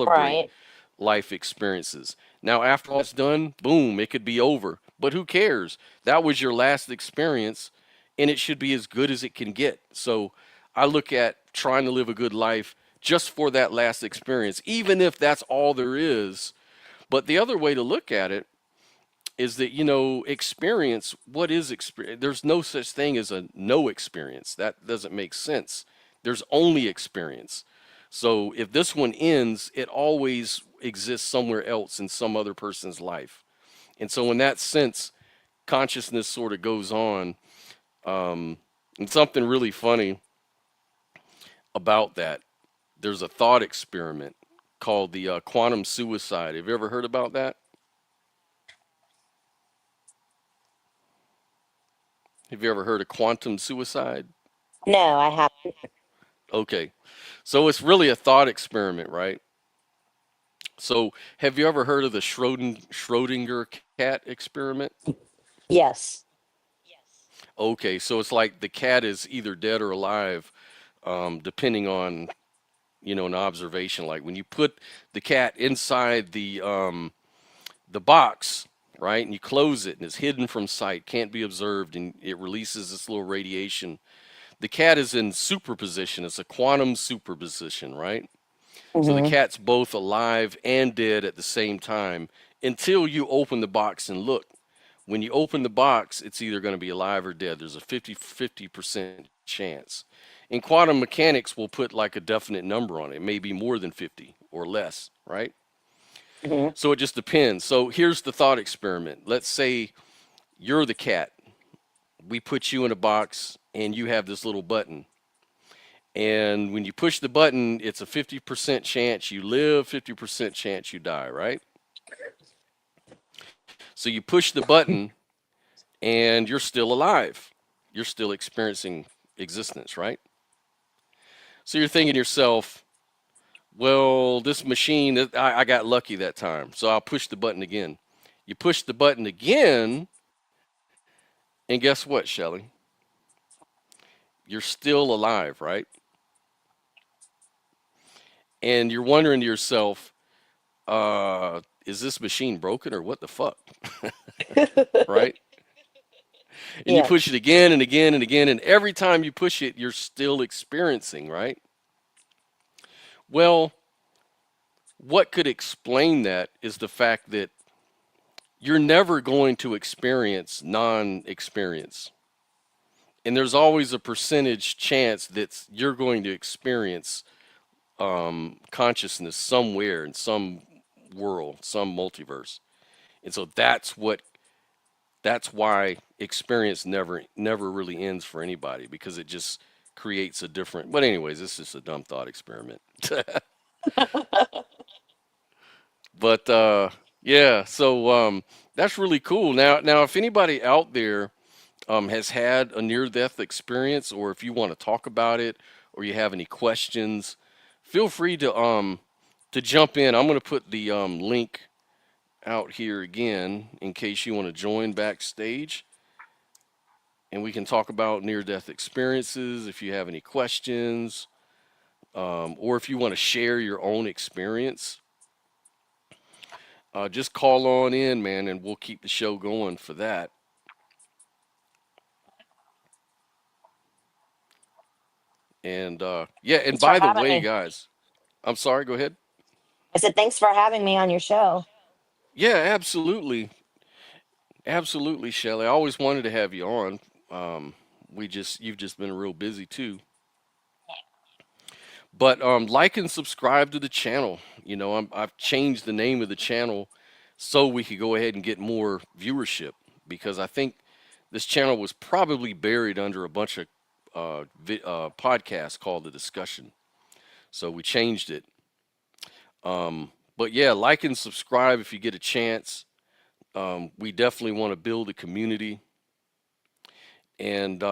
right, life experiences. Now, after all it's done, boom, it could be over. But who cares? That was your last experience, and it should be as good as it can get. So I look at trying to live a good life just for that last experience, even if that's all there is. But the other way to look at it is that experience, what is experience? There's no such thing as a no experience. That doesn't make sense. There's only experience. So if this one ends, it always exists somewhere else in some other person's life. And so in that sense, consciousness sort of goes on. And something really funny about that, there's a thought experiment called the quantum suicide. Have you ever heard about that? Have you ever heard of quantum suicide? no, I have Okay. So it's really a thought experiment, right? So have you ever heard of the Schrodinger cat experiment? yes, Okay, so it's like the cat is either dead or alive, depending on, an observation. Like when you put the cat inside the box, right, and you close it and it's hidden from sight, can't be observed, and it releases this little radiation. The cat is in superposition. It's a quantum superposition, right? So the hmm cat's both alive and dead at the same time until you open the box and look. When you open the box, it's either going to be alive or dead. There's a 50% chance. In quantum mechanics, we'll put like a definite number on it. It may be more than 50 or less, right? hmm So it just depends. So here's the thought experiment. Let's say you're the cat. We put you in a box and you have this little button. And when you push the button, it's a 50% chance you live, 50% chance you die, right? So you push the button and you're still alive. You're still experiencing existence, right? So you're thinking to yourself, well, this machine, I got lucky that time. So I'll push the button again. You push the button again, and guess what, Shelly? You're still alive, right? And you're wondering to yourself, is this machine broken or what the fuck? Right? And you yeah, push it again and again and again, and every time you push it, you're still experiencing, right? Well, what could explain that is the fact that you're never going to experience non experience. And there's always a percentage chance that you're going to experience consciousness somewhere in some world, some multiverse. And so that's why experience never really ends for anybody, because it just creates a different. But anyways, this is a dumb thought experiment. But yeah, so that's really cool. Now, if anybody out there has had a near-death experience, or if you want to talk about it, or you have any questions, feel free to jump in. I'm going to put the link out here again in case you want to join backstage, and we can talk about near-death experiences. If you have any questions, or if you want to share your own experience, just call on in, man, and we'll keep the show going for that. And yeah, and Thanks for by the having way, me. guys, I'm sorry, go ahead. I said, thanks for having me on your show. Yeah, absolutely. Absolutely, Shelly. I always wanted to have you on. Um, you've just been real busy too. But like and subscribe to the channel. I've changed the name of the channel so we could go ahead and get more viewership, because I think this channel was probably buried under a bunch of podcasts called The Discussion. So we changed it. But yeah, like and subscribe if you get a chance. We definitely want to build a community. And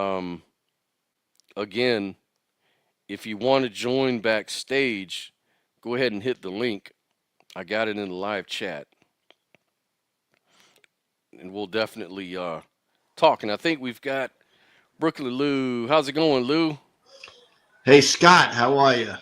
again, if you want to join backstage, go ahead and hit the link. I got it in the live chat. And we'll definitely talk. And I think we've got Brooklyn Lou. How's it going, Lou? Hey Scott, how are you?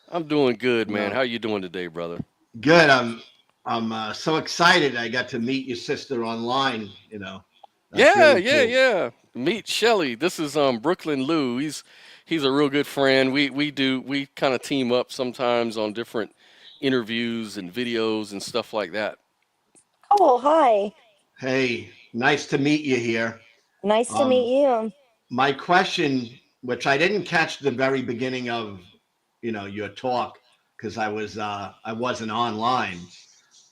I'm doing good, man. Well, How you doing today, brother? good. I'm so excited. I got to meet your sister online. That's Yeah, really yeah, cool. yeah. Meet Shelly. This is Brooklyn Lou. He's a real good friend. We kind of team up sometimes on different interviews and videos and stuff like that. Oh, hi. Hey, nice to meet you here. Nice to Um, meet you. my question, which I didn't catch the very beginning of, your talk because I wasn't online,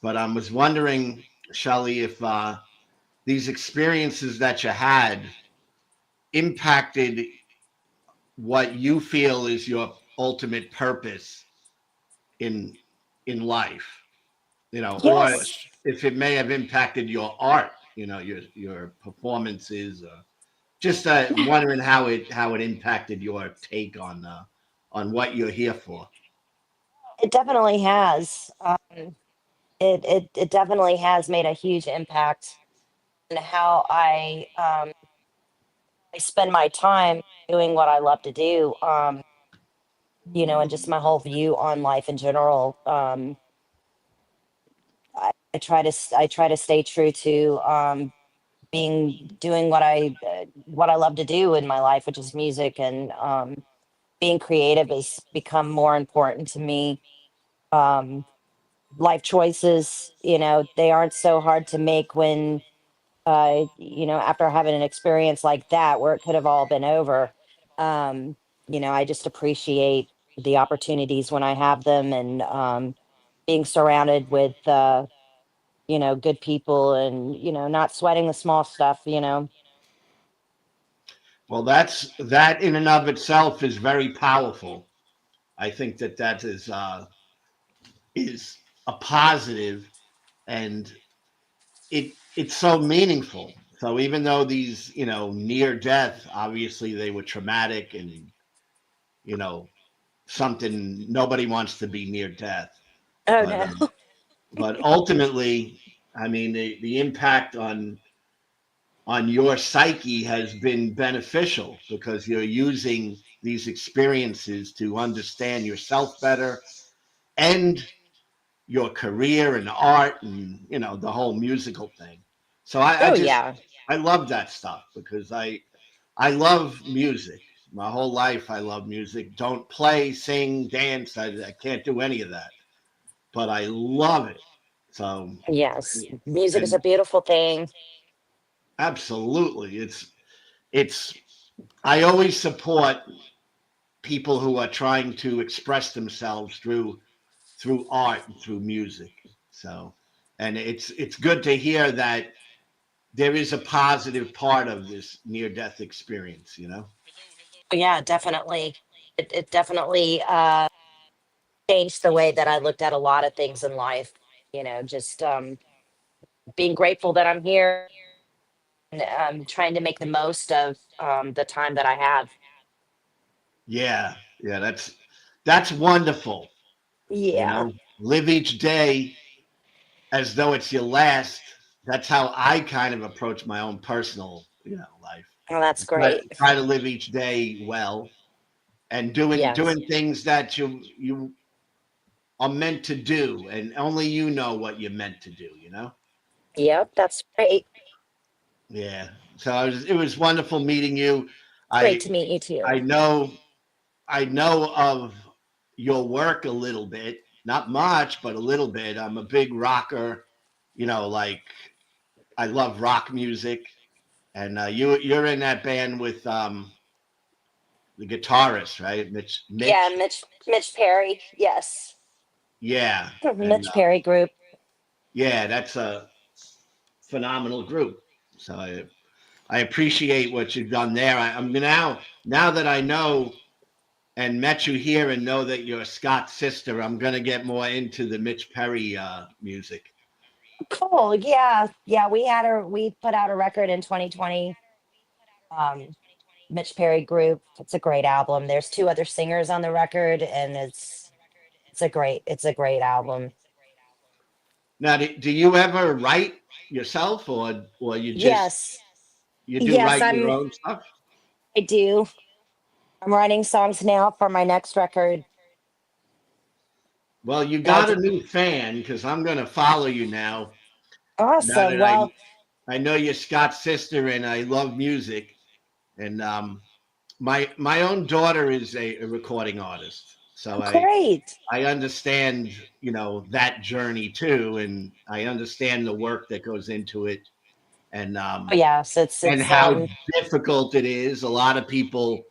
but I was wondering, Shelley, if these experiences that you had impacted what you feel is your ultimate purpose in life, Good or Yes, question. if it may have impacted your art, your performances, or just wondering how it impacted your take on what you're here for. it definitely has. It definitely has made a huge impact on how I spend my time doing what I love to do. And just my whole view on life in general. I try to stay true to being doing what I love to do in my life, which is music, and being creative has become more important to me. Um, Life choices, they aren't so hard to make when after having an experience like that where it could have all been over. Um, I just appreciate the opportunities when I have them, and being surrounded with good people, and not sweating the small stuff. Well, that in and of itself is very powerful. I think that is a positive, and it's so meaningful. So even though these, near death, obviously they were traumatic, and you know something nobody wants to be near death, Oh but no. but ultimately, I mean, the impact on your psyche has been beneficial because you're using these experiences to understand yourself better, and your career and art, and the whole musical thing. So Oh yeah. I love that stuff because I love music. My whole life I love music. Don't play, sing, dance. I can't do any of that, but I love it. So, Yes, music is and a beautiful thing. absolutely, it's I always support people who are trying to express themselves through art and through music. So, and it's good to hear that there is a positive part of this near death experience, you know? Yeah, definitely. It definitely changed the way that I looked at a lot of things in life. Just being grateful that I'm here and trying to make the most of the time that I have. Yeah, yeah, that's wonderful. You Yeah, know, live each day as though it's your last. That's how I kind of approach my own personal, life. well, that's Try, great. try to live each day well and doing Yes. doing things that you are meant to do, and only you know what you're meant to do. You know. Yep, that's great. Yeah. So it was wonderful meeting you. Great I to meet you I too. know I know of your work a little bit, not much, but a little bit. I'm a big rocker. Like I love rock music, and you're in that band with the guitarist, right? Mitch. Yeah, Mitch. Mitch Perry. Yes. Yeah, and Mitch Perry group. yeah, that's a phenomenal group. So I appreciate what you've done there. I'm now that I know and met you here and know that you're Scott's sister, I'm gonna get more into the Mitch Perry music. Cool. Yeah. Yeah, we put out a record in 2020. Um Mitch Perry group. It's a great album. There's two other singers on the record, and it's a great album. Now, do you ever write yourself, or Yes. you do Yes, write your own stuff? I do. I'm writing songs now for my next record. Well, you And I got a did, new fan because I'm gonna follow you now. Now awesome. that Well, I know you're Scott's sister, and I love music, and my own daughter is a recording artist, so great. I understand that journey too, and I understand the work that goes into it, and Oh, yes, it's and it's how difficult it is. A lot of people,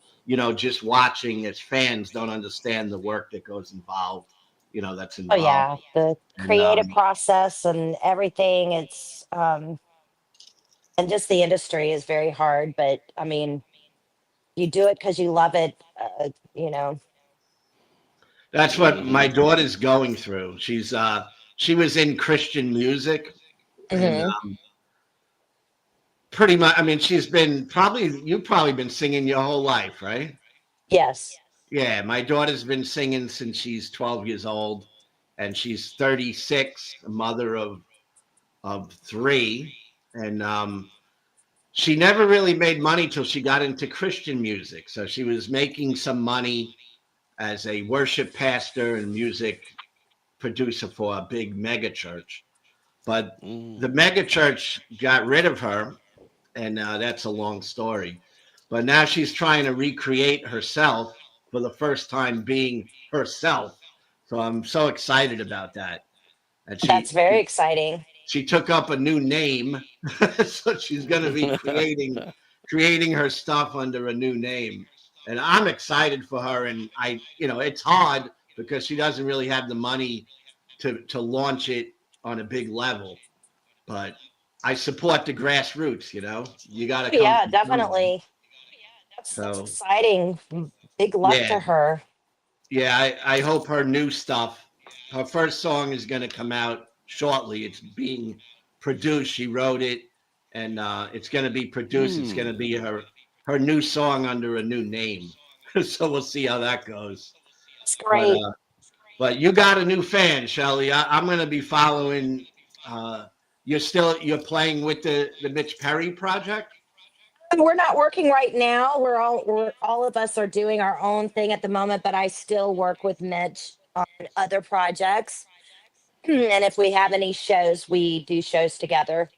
just watching as fans, don't understand the work that goes involved. That's oh involved, yeah, the and creative process and everything. It's and just the industry is very hard, but I mean, you do it because you love it. that's what Hmm. my daughter's going through. She was in Christian music, and Hmm. pretty much. I mean, you've probably been singing your whole life, right? Yes. Yeah, my daughter's been singing since she's 12 years old, and she's 36, a mother of three, and she never really made money till she got into Christian music. So she was making some money as a worship pastor and music producer for a big mega church, but Mm. the mega church got rid of her, and that's a long story. But now she's trying to recreate herself for the first time, being herself. So I'm so excited about that. And That's very exciting. she took up a new name, so she's going to be creating her stuff under a new name. And I'm excited for her. And it's hard because she doesn't really have the money to launch it on a big level. But I support the grassroots. You got to Oh, come yeah, from somewhere. definitely. That's So exciting. Big luck yeah, to her. yeah. I hope her new stuff. Her first song is going to come out shortly. It's being produced. She wrote it, and it's going to be produced. It's going to Mm. be her new song under a new name. So we'll see how that goes. It's But great. but you got a new fan, Shelly. I'm going to be following. Uh, you're playing with the Mitch Perry project. We're not working right now. We're all of us are doing our own thing at the moment, but I still work with Mitch on other projects. And if we have any shows, we do shows together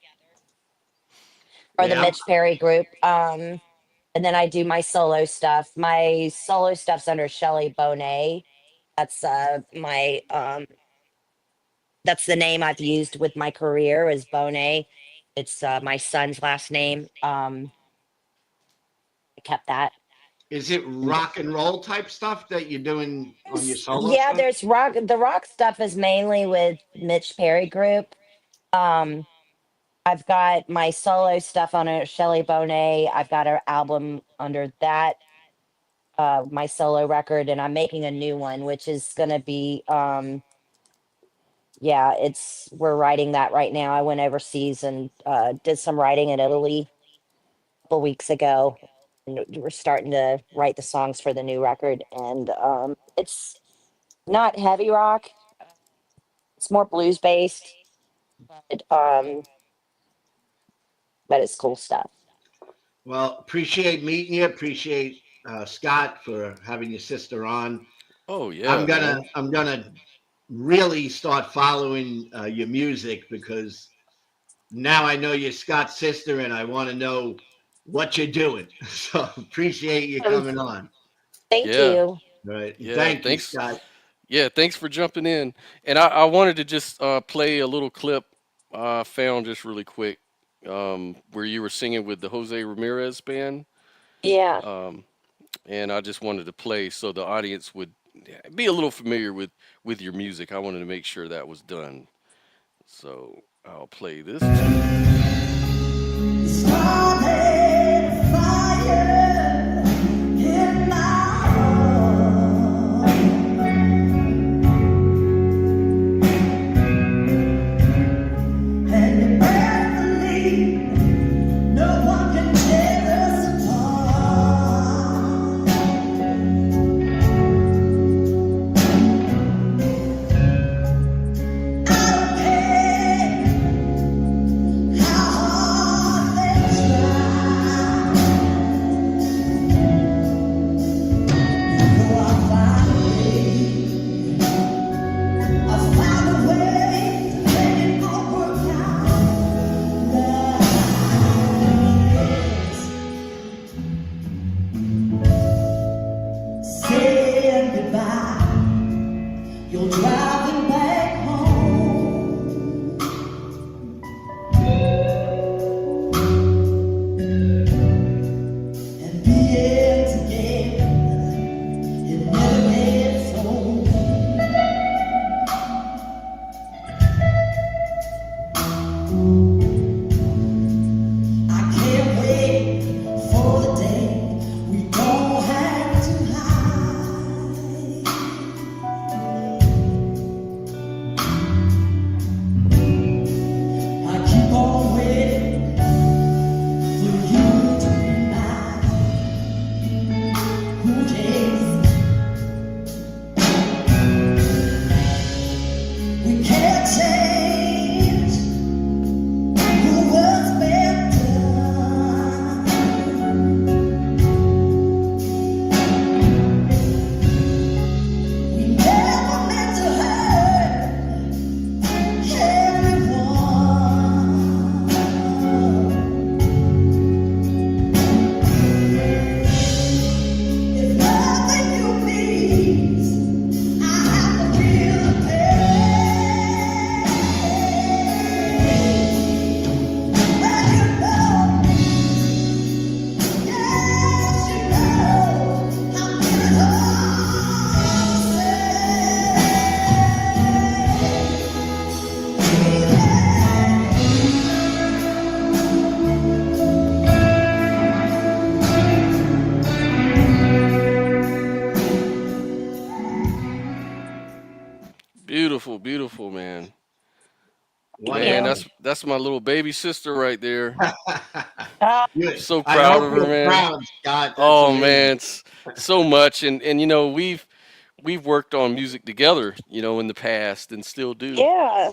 for the Yeah. Mitch Perry group. And then I do my solo stuff. My solo stuff's under Shelly Bonet. That's that's the name I've used with my career is Bonet. It's my son's last name. I kept that. Is it rock and roll type stuff that you're doing on your solo Yeah, stuff? there's rock. The rock stuff is mainly with Mitch Perry group. Um, I've got my solo stuff on a Shelly Bonet. I've got an album under that, my solo record, and I'm making a new one, which is gonna be yeah, it's we're writing that right now. I went overseas and did some writing in Italy a couple weeks ago. And we're starting to write the songs for the new record, and it's not heavy rock. It's more blues based, but, but it's cool stuff. Well, appreciate meeting you. Appreciate Scott for having your sister on. Oh yeah, man. I'm gonna really start following your music because now I know you're Scott's sister, and I want to know what you're doing. So appreciate you Um, coming on. thank Yeah, you. All right, and yeah. thank you, Thanks. Scott. Yeah, thanks for jumping in. And I wanted to just play a little clip I found just really quick, where you were singing with the Jose Ramirez band. Yeah. Um, and I just wanted to play so the audience would be a little familiar with your music. I wanted to make sure that was done. So I'll play this too. Started a fire in my heart, and you better believe no one can tear us apart. I don't care how hard they try. I'll find a way. I'll find a way to make it all work out. Saying goodbye, you're driving back home, and being together, it never gets old. I can't wait for the day we don't have to hide. I keep on waiting for you to be mine. Who cares? We can't change who was better. We never meant to hurt everyone. If loving you means I have to feel the pain, well, you know, yes, you know, how many Beautiful, beautiful, man. Man, Yeah. Wonderful. that's my little baby sister right there. I'm Good. so I proud hope of her, you're man. proud, Scott. That's Oh amazing. man, it's so much, and you know we've worked on music together, in the past, and still do. Yeah.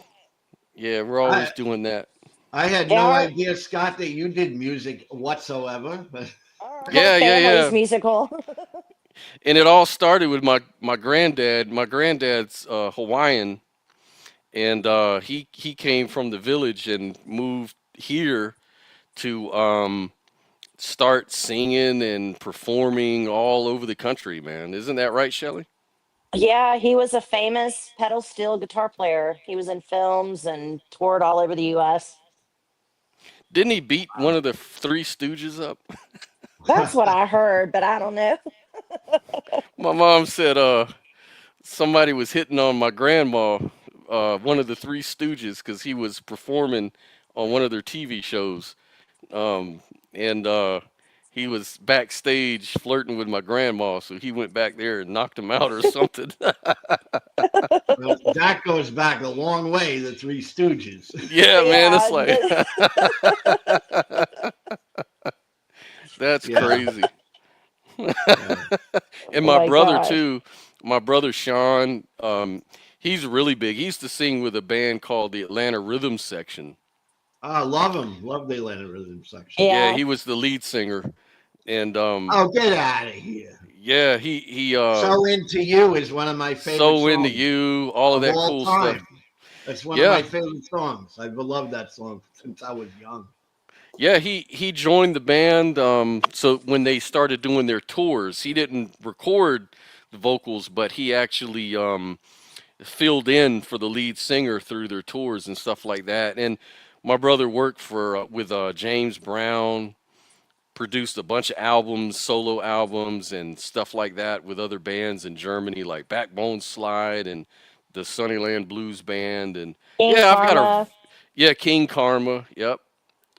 Yeah, we're I always doing that. I had Yeah. no Our, idea, Scott, that you did music whatsoever. But our whole Yeah, yeah, family's yeah. musical. And it all started with my granddad. My granddad's Hawaiian, and he came from the village and moved here to start singing and performing all over the country. Man, isn't that right, Shelley? Yeah, he was a famous pedal steel guitar player. He was in films and toured all over the US. Didn't he beat one of the Three Stooges up? That's what I heard, but I don't know. My mom said somebody was hitting on my grandma, one of the Three Stooges, because he was performing on one of their TV shows, um, and he was backstage flirting with my grandma, so he went back there and knocked him out or something. Well, that goes back a long way, the Three Stooges. Yeah, man, it's Yeah. like that's Yeah. crazy. Yeah. And Oh my my brother gosh. too, my brother Sean, he's really big. He used to sing with a band called the Atlanta Rhythm Section. I love them. Love the Atlanta Rhythm section. Yeah, Yeah. he was the lead singer, and Oh, get out of here. yeah, he So Into You is one of my favorite so into songs you, all of of that all cool stuff. time. That's one of Yeah, my favorite songs. I've loved that song since I was young. yeah, he joined the band. So when they started doing their tours, he didn't record the vocals, but he actually filled in for the lead singer through their tours and stuff like that. And my brother worked for with James Brown, produced a bunch of albums, solo albums, and stuff like that with other bands in Germany, like Backbone Slide and the Sunnyland Blues Band. And King yeah, I've got a Karma. yeah King Karma. Yep,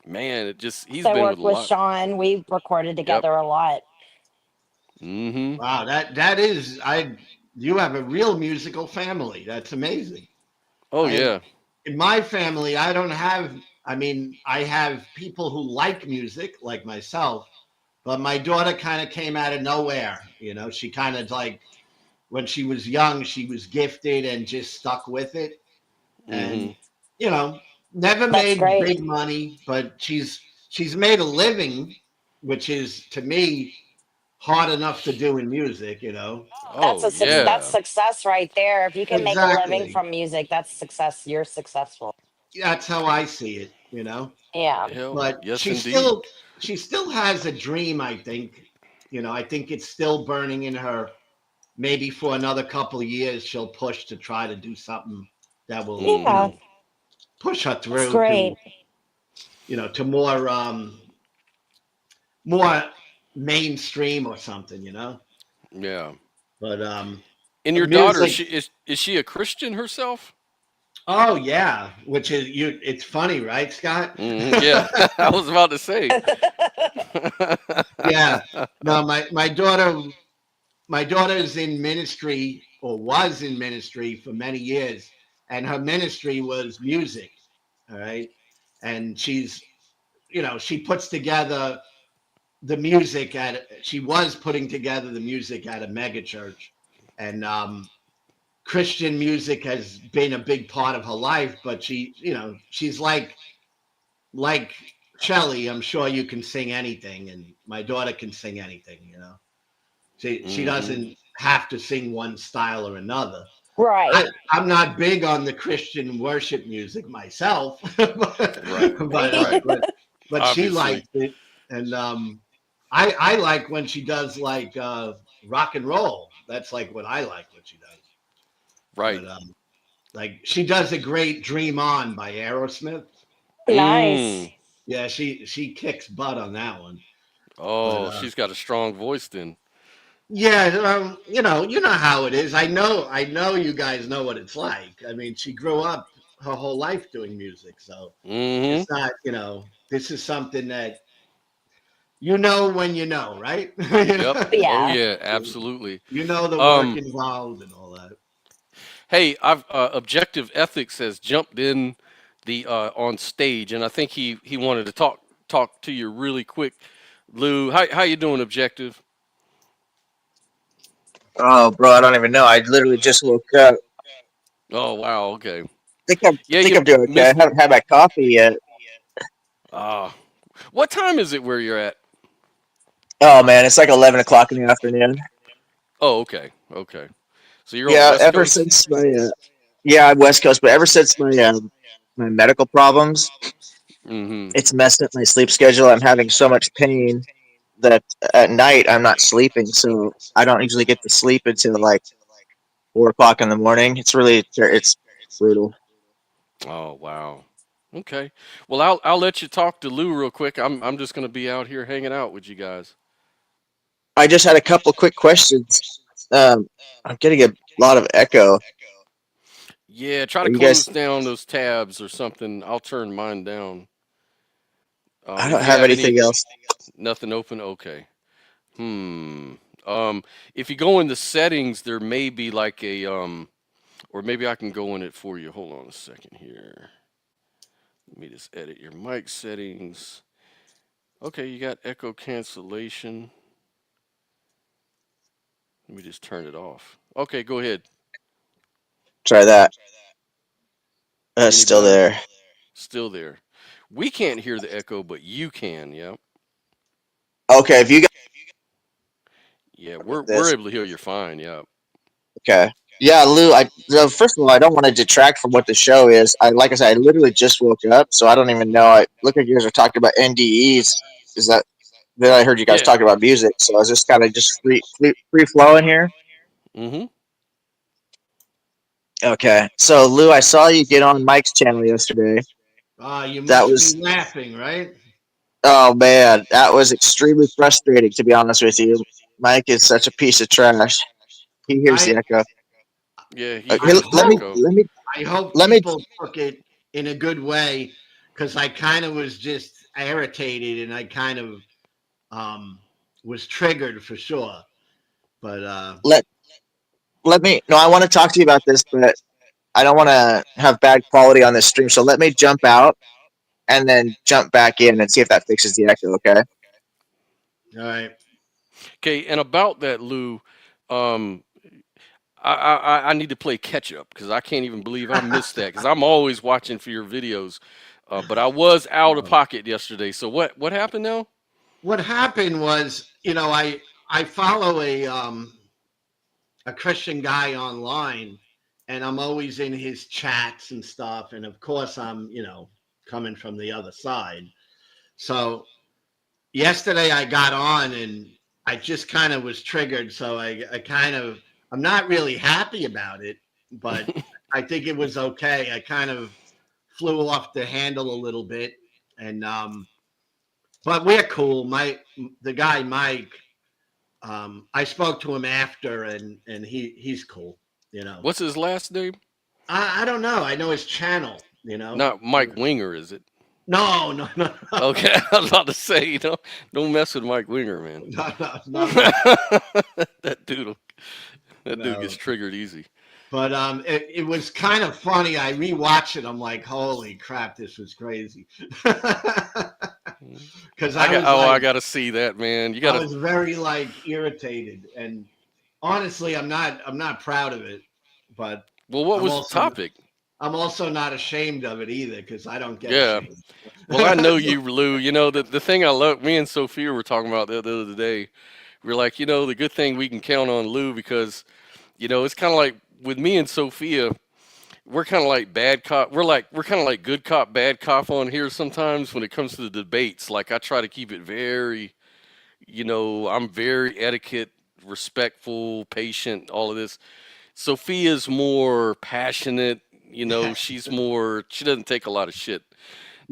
man, it just he's I been with worked a with lot. Sean. We recorded Yep. together a lot. Mm-hmm. Wow, that is I. You have a real musical family. That's amazing. Oh I yeah. In my family, I don't have. I mean, I have people who like music, like myself, but my daughter kind of came out of nowhere. She kind of like when she was young, she was gifted and just stuck with it. Mm-hmm. And you know, never That's made great. big money, but she's made a living, which is to me hard enough to do in music. Oh That's yeah. success right there. If you can make a living Exactly. from music, that's success. You're successful. That's how I see it. Yeah. Hell But yes, she indeed. still she still has a dream, I think. I think it's still burning in her. Maybe for another couple of years she'll push to try to do something that will, Yeah. Mm-hmm. push her That's through to, great. to more mainstream or something. Yeah. But And your daughter, music. is she a Christian herself? Oh yeah, which is you. It's funny, right, Scott? Hmm, yeah, I was about to say. Yeah. No, my daughter is in ministry or was in ministry for many years, and her ministry was music. All right, and she puts together the music she was putting together the music at a mega church, and Christian music has been a big part of her life. But she's like Shelly. I'm sure you can sing anything, and my daughter can sing anything. She Hmm. doesn't have to sing one style or another. I, Right. I'm not big on the Christian worship music myself, but Right, but uh, right. but but she Obviously, likes it, and I like when she does like rock and roll. That's like what I like what she does. right. But like she does a great "Dream On" by Aerosmith. Nice. Mm. Yeah, she kicks butt on that one. But Oh, she's got a strong voice then. yeah, you know how it is. I know you guys know what it's like. I mean, she grew up her whole life doing music, so Hmm. it's not. This is something that you know when you know, right? Yep. Oh Yeah. yeah, absolutely. You know the work Um, involved and all that. hey, I've Objective Ethics has jumped in the on stage, and I think he wanted to talk to you really quick. Lou, how you doing, Objective? Oh, bro, I don't even know. I literally just woke up. Oh wow, okay. Yeah, Think you I'm doing okay. I missed. haven't had my coffee yet. Ah, what time is it where you're at? Oh man, it's like 11 o'clock in the afternoon. Oh, okay, okay. So you're on the Yeah, West ever Coast. since my yeah, I'm West Coast, but ever since my medical problems, Mm-hmm. it's messed up my sleep schedule. I'm having so much pain that at night I'm not sleeping, so I don't usually get to sleep until like 4 o'clock in the morning. It's brutal. Oh wow. Okay. Well, I'll let you talk to Lou real quick. I'm just gonna be out here hanging out with you guys. I just had a couple quick questions. Um, I'm getting a lot of echo. Yeah, try Are to you close guys? down those tabs or something. I'll turn mine down. I If don't you have have any, anything else. nothing open, okay. Hmm. If you go into settings, there may be like a or maybe I can go in it for you. Hold on a second here. Let me just edit your mic settings. Okay, you got echo cancellation. Let me just turn it off. Okay, go ahead. Try that. That's Any still better? there. Still there. We can't hear the echo, but you can. Yeah. Okay, if you guys Yeah, about we're this, able to hear you fine. Yeah. okay. Yeah, Lou. First of all, I don't want to detract from what the show is. Like I said, I literally just woke up, so I don't even know. I look like you guys are talking about NDEs. Is that? Then I heard you guys Yeah. talking about music, so I was just kind of just free flowing here. Mm-hmm. Okay, so Lou, I saw you get on Mike's channel yesterday. You That must be was laughing, right? Oh man, that was extremely frustrating to be honest with you. Mike is such a piece of trash. He hears the I echo. Yeah, he Here, I hears the let me hope echo. let me I hope let me. people took it in a good way because I kind of was just irritated and I kind of um, was triggered for sure. But let let me. No, I want to talk to you about this, but I don't want to have bad quality on this stream. So let me jump out and then jump back in and see if that fixes the echo. Okay. all right, Okay, and about that, Lou, um, I need to play catch up because I can't even believe I missed that because I'm always watching for your videos, but I was out of pocket yesterday. So what happened now? what happened was, I follow a Christian guy online, and I'm always in his chats and stuff, and of course I'm coming from the other side. So yesterday I got on and I just kind of was triggered. So I kind of, I'm not really happy about it, but I think it was okay. I kind of flew off the handle a little bit. And, but we're cool. The guy, Mike, I spoke to him after and he's cool, you know. What's his last name? I don't know. I know his channel. Not Mike Winger, is it? No, no, no, no, Okay, I was about to say, don't mess with Mike Winger, man. no, no, not at all. that dude, that dude gets No. triggered easy. But it was kind of funny. I rewatched it. I'm like, holy crap, this was crazy. Because I gotta see that, man. You I gotta. was very like irritated, and honestly, I'm not proud of it, but Well, what I'm was the also topic? I'm also not ashamed of it either because I don't get Yeah. ashamed. Well, I know you, Lou. You know the thing I love. Me and Sophia were talking about the other day. We're like, the good thing we can count on Lou because it's kind of like with me and Sophia. We're kind of like bad cop. We're kind of like good cop, bad cop on here sometimes when it comes to the debates. Like I try to keep it very, I'm very etiquette, respectful, patient, all of this. Sophia's more passionate, she doesn't take a lot of shit.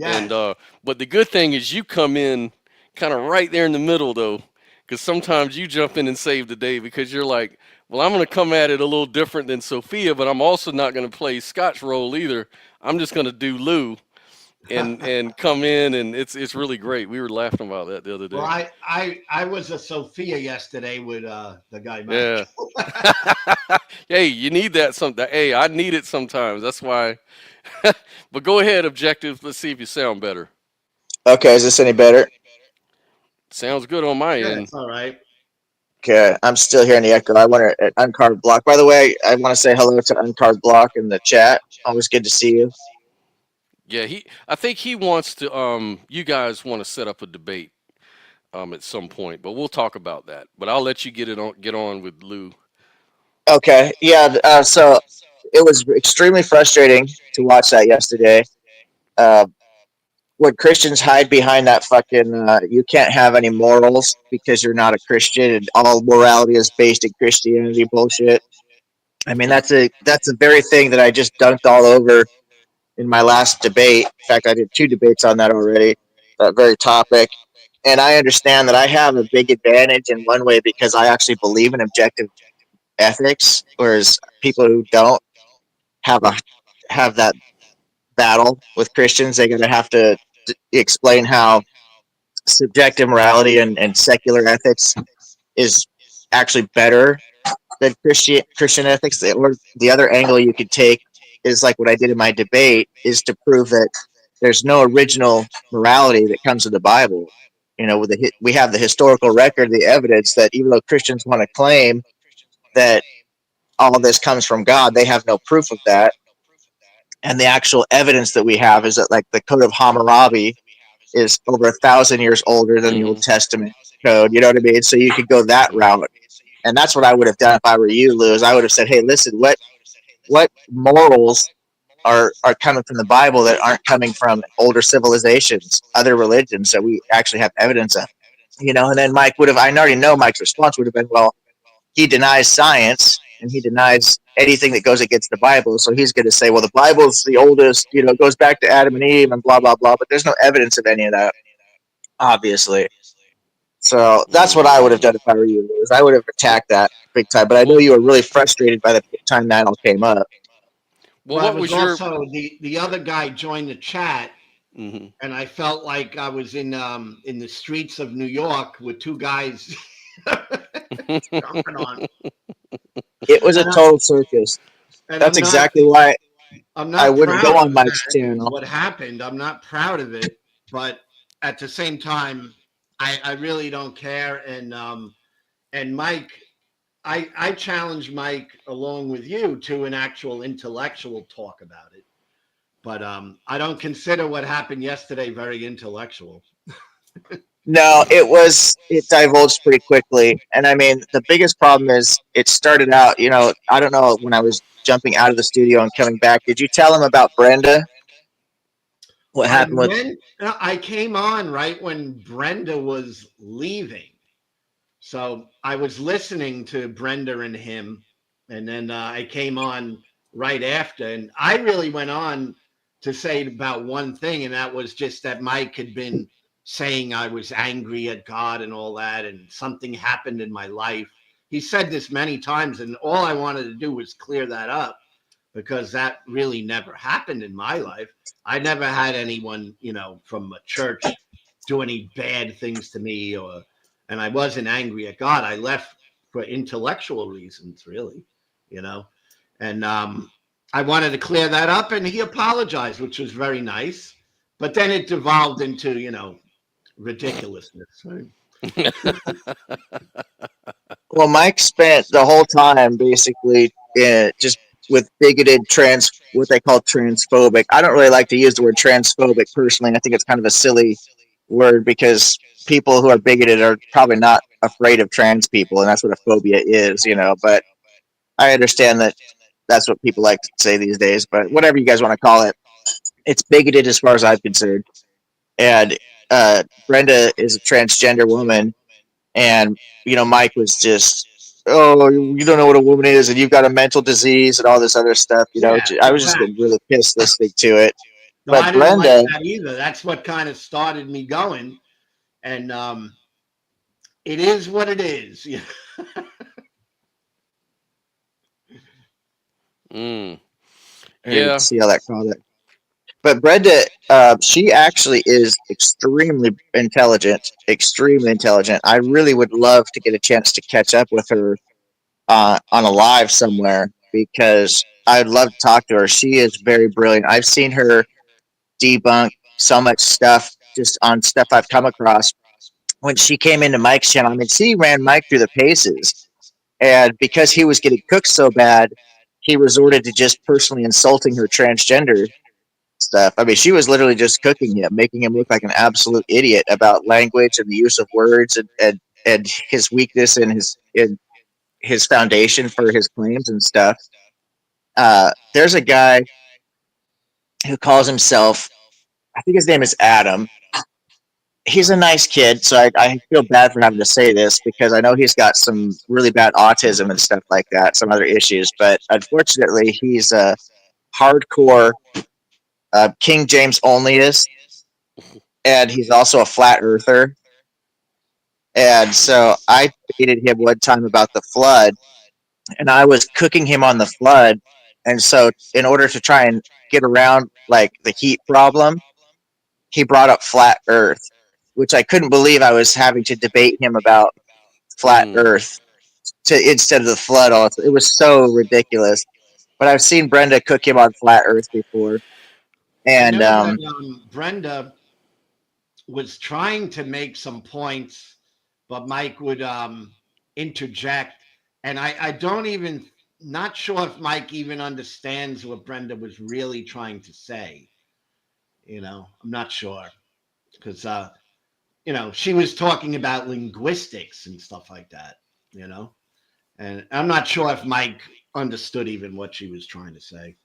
And Yes. but the good thing is you come in kind of right there in the middle though, because sometimes you jump in and save the day because you're like, well, I'm going to come at it a little different than Sophia, but I'm also not going to play Scott's role either. I'm just going to do Lou and come in, and it's really great. We were laughing about that the other Well, day. I was a Sophia yesterday with the guy Mike. Yeah. Hey, you need that Hey, I need it sometimes. That's why. But go ahead, objective. Let's see if you sound better. Okay, is this any better? Sounds good on my Yeah, end. it's all right. Okay, I'm still hearing the echo. I want to Uncarved Block. By the way, I want to say hello to Uncarved Block in the chat. Always good to see you. Yeah, I think he wants to you guys want to set up a debate at some point, but we'll talk about that. But I'll let you get on with Lou. Okay, yeah. So it was extremely frustrating to watch that yesterday. Uh, what Christians hide behind that fucking you can't have any morals because you're not a Christian and all morality is based in Christianity bullshit. I mean that's a very thing that I just dunked all over in my last debate. In fact, I did two debates on that already. That very topic. And I understand that I have a big advantage in one way because I actually believe in objective ethics, whereas people who don't have a have that battle with Christians. They're going to have to explain how subjective morality and secular ethics is actually better than Christian ethics. Or the other angle you could take is like what I did in my debate, is to prove that there's no original morality that comes in the Bible. You know, we have the historical record, the evidence that even though Christians want to claim that all this comes from God, they have no proof of that. And the actual evidence that we have is that, like, the Code of Hammurabi is over 1,000 years older than the Old Hmm. Testament code. You know what I mean? So you could go that route, and that's what I would have done if I were you, Lou. Is I would have said, "Hey, listen, what morals are coming from the Bible that aren't coming from older civilizations, other religions that we actually have evidence of?" You know, and then Mike would have. I already know Mike's response would have been, "Well, he denies science and he denies anything that goes against the Bible. So he's going to say, well, the Bible's the oldest, you know, it goes back to Adam and Eve and blah, blah, blah." But there's no evidence of any of that, obviously. So that's what I would have done if I were you, is I would have attacked that big time. But I know Well, you were really frustrated by the time that all came up. well, Well, I what was was your? also the other guy joined the chat, Hmm. and I felt like I was in the streets of New York with two guys jumping on. It was a And total circus. I'm That's not exactly why I'm I not wouldn't go proud on of Mike's that. channel. What happened? I'm not proud of it, but at the same time, I really don't care. And Mike, I challenged Mike along with you to an actual intellectual talk about it. But I don't consider what happened yesterday very intellectual. No, it divulged pretty quickly. And I mean, the biggest problem is it started out, you know, I don't know, when I was jumping out of the studio and coming back, did you tell him about Brenda? What happened with I came on right when Brenda was leaving. So I was listening to Brenda and him, and then I came on right after, and I really went on to say about one thing, and that was just that Mike had been saying I was angry at God and all that, and something happened in my life. He said this many times, and all I wanted to do was clear that up because that really never happened in my life. I never had anyone, from a church do any bad things to me, and I wasn't angry at God. I left for intellectual reasons, really, you know. And I wanted to clear that up, and he apologized, which was very nice. But then it devolved into, ridiculousness. Right? well, Mike spent the whole time basically just with bigoted what they call transphobic. I don't really like to use the word transphobic personally. I think it's kind of a silly word because people who are bigoted are probably not afraid of trans people, and that's what a phobia is, you know. But I understand that that's what people like to say these days. But whatever you guys want to call it, it's bigoted as far as I'm concerned. And Brenda is a transgender woman, and you know, Mike was just, "Oh, you don't know what a woman is, and you've got a mental disease and all this other stuff." You know, Yeah, I was just getting exactly. really pissed listening to it. No, But I didn't like Brenda, that either. That's what kind of started me going. And it is what it is. Mm. I didn't Yeah. see how that called it. But Brenda, she actually is extremely intelligent. I really would love to get a chance to catch up with her on a live somewhere because I'd love to talk to her. She is very brilliant. I've seen her debunk so much stuff just on stuff I've come across. When she came into Mike's channel, I mean, she ran Mike through the paces. And because he was getting cooked so bad, he resorted to just personally insulting her transgender stuff. I mean, she was literally just cooking him, making him look like an absolute idiot about language and the use of words and his weakness in his foundation for his claims and stuff. There's a guy who calls himself, I think his name is Adam. He's a nice kid, so I feel bad for having to say this because I know he's got some really bad autism and stuff like that, some other issues. But unfortunately, he's a hardcore King James onlyist, and he's also a flat earther. And so I debated him one time about the flood, and I was cooking him on the flood. And so, in order to try and get around like the heat problem, he brought up flat Earth, which I couldn't believe I was having to debate him about flat Mm. Earth to instead of the flood. Also, it was so ridiculous. But I've seen Brenda cook him on flat Earth before, I and know that Brenda was trying to make some points, but Mike would interject. And I don't even, not sure if Mike even understands what Brenda was really trying to say. I'm not sure. Because, she was talking about linguistics and stuff like that, you know? And I'm not sure if Mike understood even what she was trying to say.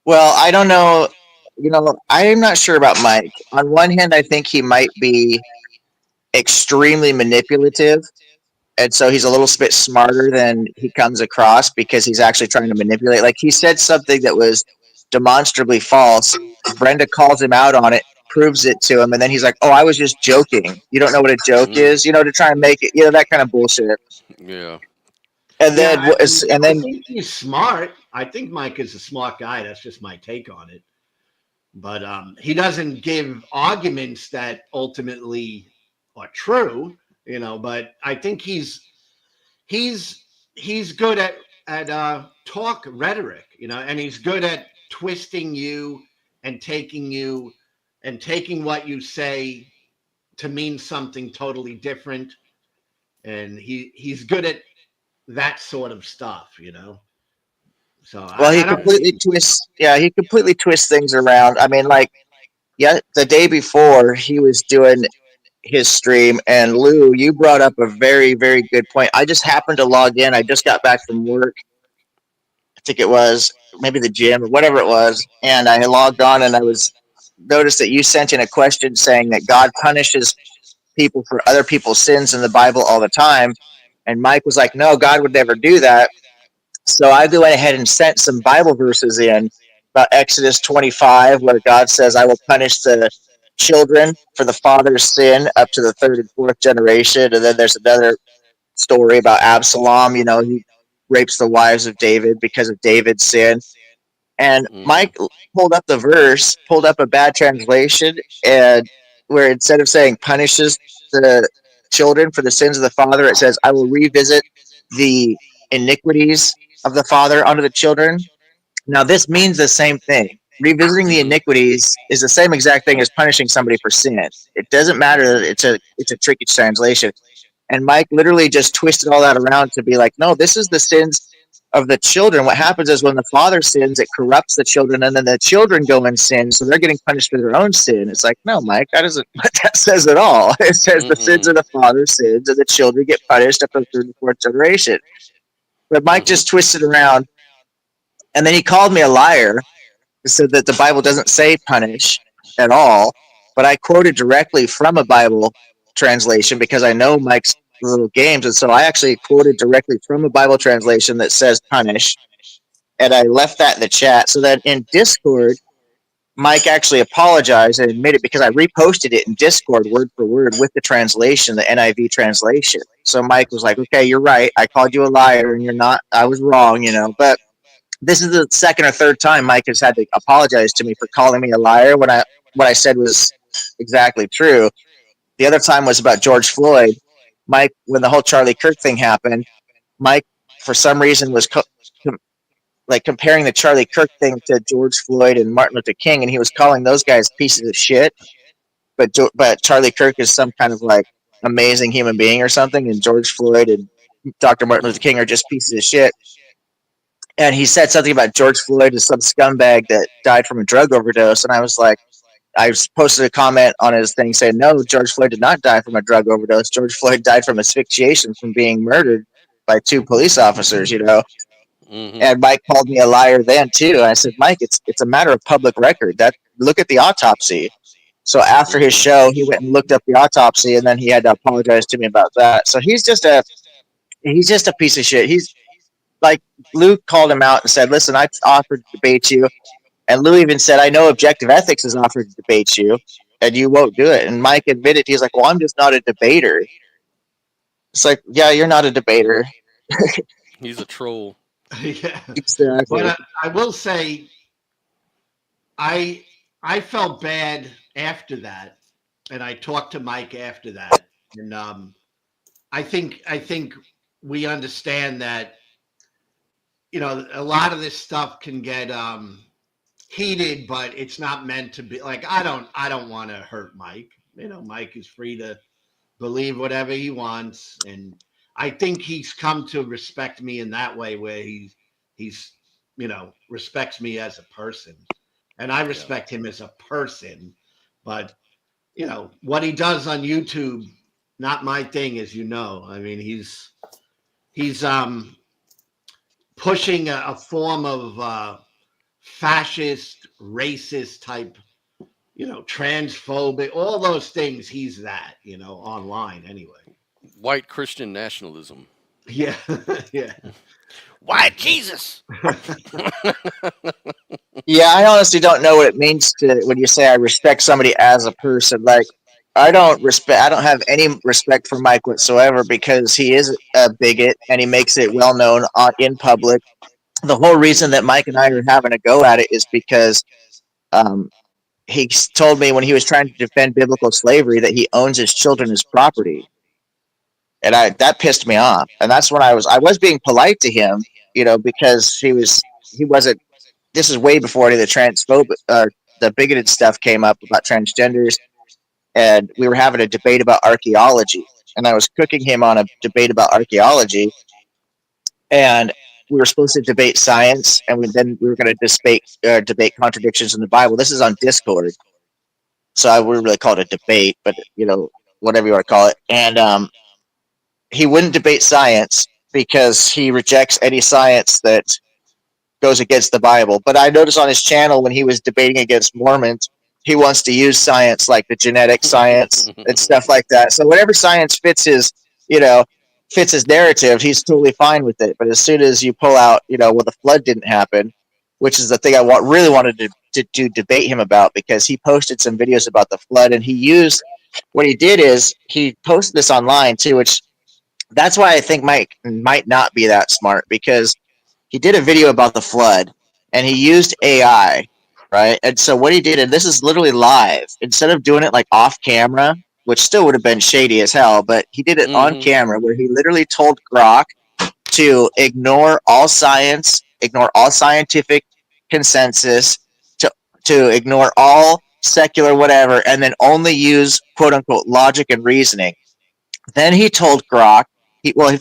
well, I don't know. I'm not sure about Mike. On one hand, I think he might be extremely manipulative, and so he's a little bit smarter than he comes across because he's actually trying to manipulate. Like he said something that was demonstrably false. Brenda calls him out on it, proves it to him, and then he's like, "Oh, I was just joking. You don't know what a joke Mm. is, to try and make it, that kind of bullshit." Yeah. And Yeah, then, and I then, think he's smart. I think Mike is a smart guy. That's just my take on it. But he doesn't give arguments that ultimately are true, But I think he's he's good at talk rhetoric, and he's good at twisting you and taking what you say to mean something totally different. And he's good at that sort of stuff. So well, I don't. he completely twists things around. I mean, like, yeah, the day before he was doing his stream, and Lou, you brought up a very, very good point. I just happened to log in. I just got back from work. I think it was maybe the gym or whatever it was, and I logged on and I was noticed that you sent in a question saying that God punishes people for other people's sins in the Bible all the time, and Mike was like, "No, God would never do that." So I went ahead and sent some Bible verses in about Exodus 25, where God says, "I will punish the children for the father's sin up to the third and fourth generation." And then there's another story about Absalom. He rapes the wives of David because of David's sin. And Mm. Mike pulled up the verse, pulled up a bad translation, and where instead of saying punishes the children for the sins of the father, it says, "I will revisit the iniquities of the father onto the children." Now, this means the same thing. Revisiting the Mhm. iniquities is the same exact thing as punishing somebody for sin. It doesn't matter that Mhm. it's a tricky translation. And Mike literally just twisted all that around to be like, no, this is the sins of the children. What happens is when the father sins, it corrupts the children, and then the children go and sin, so they're getting punished for their own sin. It's like, no, Mike, that isn't what that says at all. It says the sins of Mhm. the father sins, and the children get punished up to the third and fourth generation. But Mike Mhm. just twisted around, and then he called me a liar, said that the Bible doesn't say punish at all. But I quoted directly from a Bible translation because I know Mike's little games. And so I actually quoted directly from a Bible translation that says punish. And I left that in the chat. So that in Discord, Mike actually apologized and admitted because I reposted it in Discord word for word with the translation, the NIV translation. So Mike was like, okay, you're right. I called you a liar and you're not, I was wrong. But this is the second or third time Mike has had to apologize to me for calling me a liar when what I said was exactly true. The other time was about George Floyd. Mike, when the whole Charlie Kirk thing happened, Mike, for some reason, was like comparing the Charlie Kirk thing to George Floyd and Martin Luther King, and he was calling those guys pieces of shit. But Charlie Kirk is some kind of like amazing human being or something, and George Floyd and Dr. Martin Luther King are just pieces of shit. And he said something about George Floyd as some scumbag that died from a drug overdose, and I was like, I posted a comment on his thing saying, no, George Floyd did not die from a drug overdose. George Floyd died from asphyxiation from being murdered by two police officers. Mhm. And Mike called me a liar then too. And I said, Mike, it's a matter of public record. That look at the autopsy. So after his Mhm. show, he went and looked up the autopsy, and then he had to apologize to me about that. So he's just a piece of shit. He's like Luke called him out and said, listen, I offered to debate you. And Lou even said, I know Objective Ethics has offered to debate you, and you won't do it. And Mike admitted, he's like, well, I'm just not a debater. It's like, yeah, you're not a debater. He's a troll. Yeah. But Exactly. I will say, I I felt bad after that, and I talked to Mike after that, and I think we understand that a lot of this stuff can get heated, but it's not meant to be. Like I don't want to hurt Mike. Mike is free to believe whatever he wants, and I think he's come to respect me in that way, where he's respects me as a person, and I Yeah. respect him as a person. But what he does on YouTube, not my thing, as you know. I mean, he's pushing a form of fascist, racist type, transphobic, all those things. He's that, online anyway. White Christian nationalism. Yeah, yeah. White Jesus. Yeah, I honestly don't know what it means to when you say I respect somebody as a person. Like, I don't have any respect for Mike whatsoever because he is a bigot and he makes it well known in public. The whole reason that Mike and I are having a go at it is because um, he told me when he was trying to defend biblical slavery that he owns his children as property, and I that pissed me off. And that's when I was being polite to him, because he wasn't. This is way before any of the the bigoted stuff came up about transgenders, and we were having a debate about archaeology, and I was cooking him on a debate about archaeology, and we were supposed to debate science, and then we were going to debate contradictions in the Bible. This is on Discord, so I wouldn't really call it a debate, but whatever you want to call it. And he wouldn't debate science because he rejects any science that goes against the Bible. But I noticed on his channel when he was debating against Mormons, he wants to use science like the genetic science and stuff like that. So whatever science you know, fits his narrative, he's totally fine with it. But as soon as you pull out, well, the flood didn't happen, which is the thing really wanted to debate him about, because he posted some videos about the flood, and what he did is he posted this online too, which that's why I think Mike might not be that smart, because he did a video about the flood and he used AI, right? And so what he did, and this is literally live, instead of doing it like off camera, which still would have been shady as hell, but he did it on Hmm. camera where he literally told Grok to ignore all science, ignore all scientific consensus, to ignore all secular whatever, and then only use quote unquote logic and reasoning. Then he told Grok,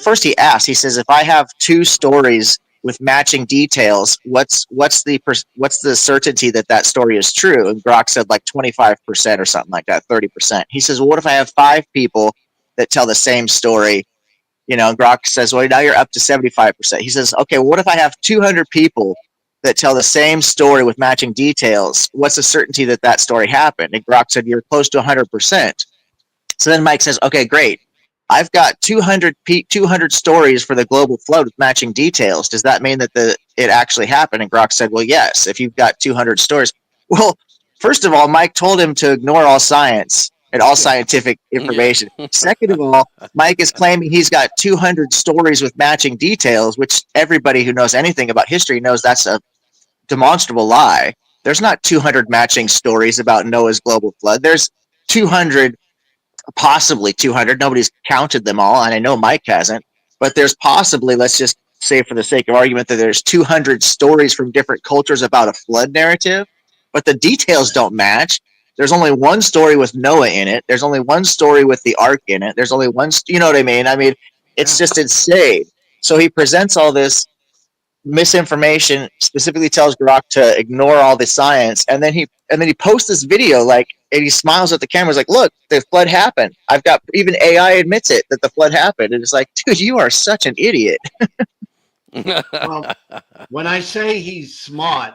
first he asked, he says, if I have two stories with matching details, what's the certainty that that story is true? And Grok said like 25% or something like that, 30%. He says, well, what if I have five people that tell the same story? And Grok says, well, now you're up to 75%. He says, okay, well, what if I have 200 people that tell the same story with matching details? What's the certainty that that story happened? And Grok said, you're close to 100%. So then Mike says, okay, great. I've got 200 stories for the global flood with matching details. Does that mean that it actually happened? And Grok said, well, yes, if you've got 200 stories. Well, first of all, Mike told him to ignore all science and all scientific Yeah. information. Second of all, Mike is claiming he's got 200 stories with matching details, which everybody who knows anything about history knows that's a demonstrable lie. There's not 200 matching stories about Noah's global flood. There's 200, possibly 200. Nobody's counted them all, and I know Mike hasn't. But there's possibly, let's just say for the sake of argument, that there's 200 stories from different cultures about a flood narrative, but the details don't match. There's only one story with Noah in it. There's only one story with the ark in it. There's only one, you know what I mean? I mean, it's Yeah. just insane. So he presents all this misinformation, specifically tells Grok to ignore all the science, and then he posts this video, like, and he smiles at the camera, he's like, look, the flood happened. I've got, even AI admits it, that the flood happened. And it's like, dude, you are such an idiot. Well, when I say he's smart,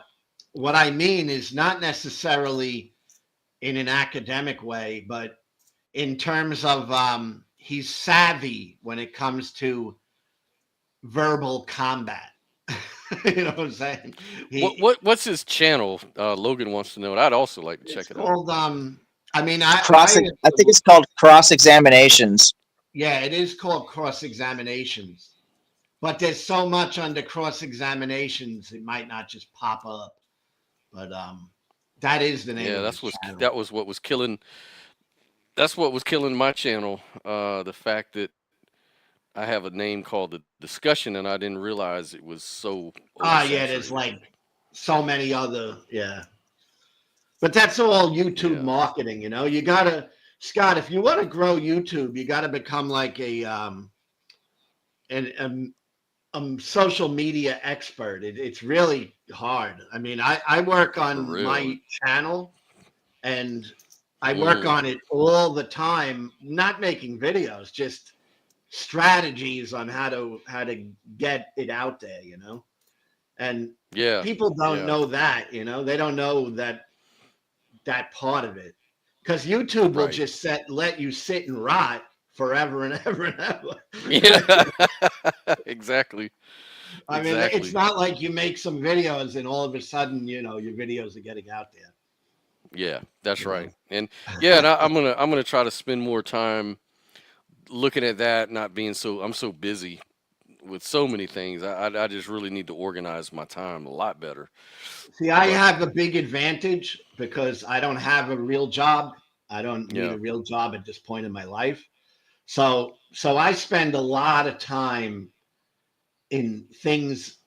what I mean is not necessarily in an academic way, but in terms of he's savvy when it comes to verbal combat. You know what I'm saying? What's his channel? Logan wants to know, and I'd also like to It's check it out. called I mean I I think it's called cross examinations. yeah, it is called cross examinations. but there's so much under cross examinations, it might not just pop up. But that is the name Yeah, of his channel. that was what was killing. That's what was killing my channel. The fact that I have a name called the discussion, and I didn't realize it was so Ah, yeah, there's oversaturated. like so many other, yeah. But that's all YouTube Yeah. marketing, you know. You gotta, Scott, if you want to grow YouTube, you gotta become like an social media expert. It's really hard. I mean, I work For on real. my channel and I work Hmm. on it all the time, not making videos, just strategies on how to get it out there, you know. And Yeah. people don't Yeah. know that, you know. They don't know that part of it. Because YouTube will Right. just let you sit and rot forever and ever and ever. Yeah. Exactly. I mean, it's Exactly. not like you make some videos and all of a sudden, you know, your videos are getting out there. Yeah, that's You know, right. And yeah, and I'm gonna try to spend more time looking at that, not being so I'm so busy with so many things. I just really need to organize my time a lot better. see, I But have a big advantage because I don't have a real job. I don't need yeah. a real job at this point in my life. So I spend a lot of time in things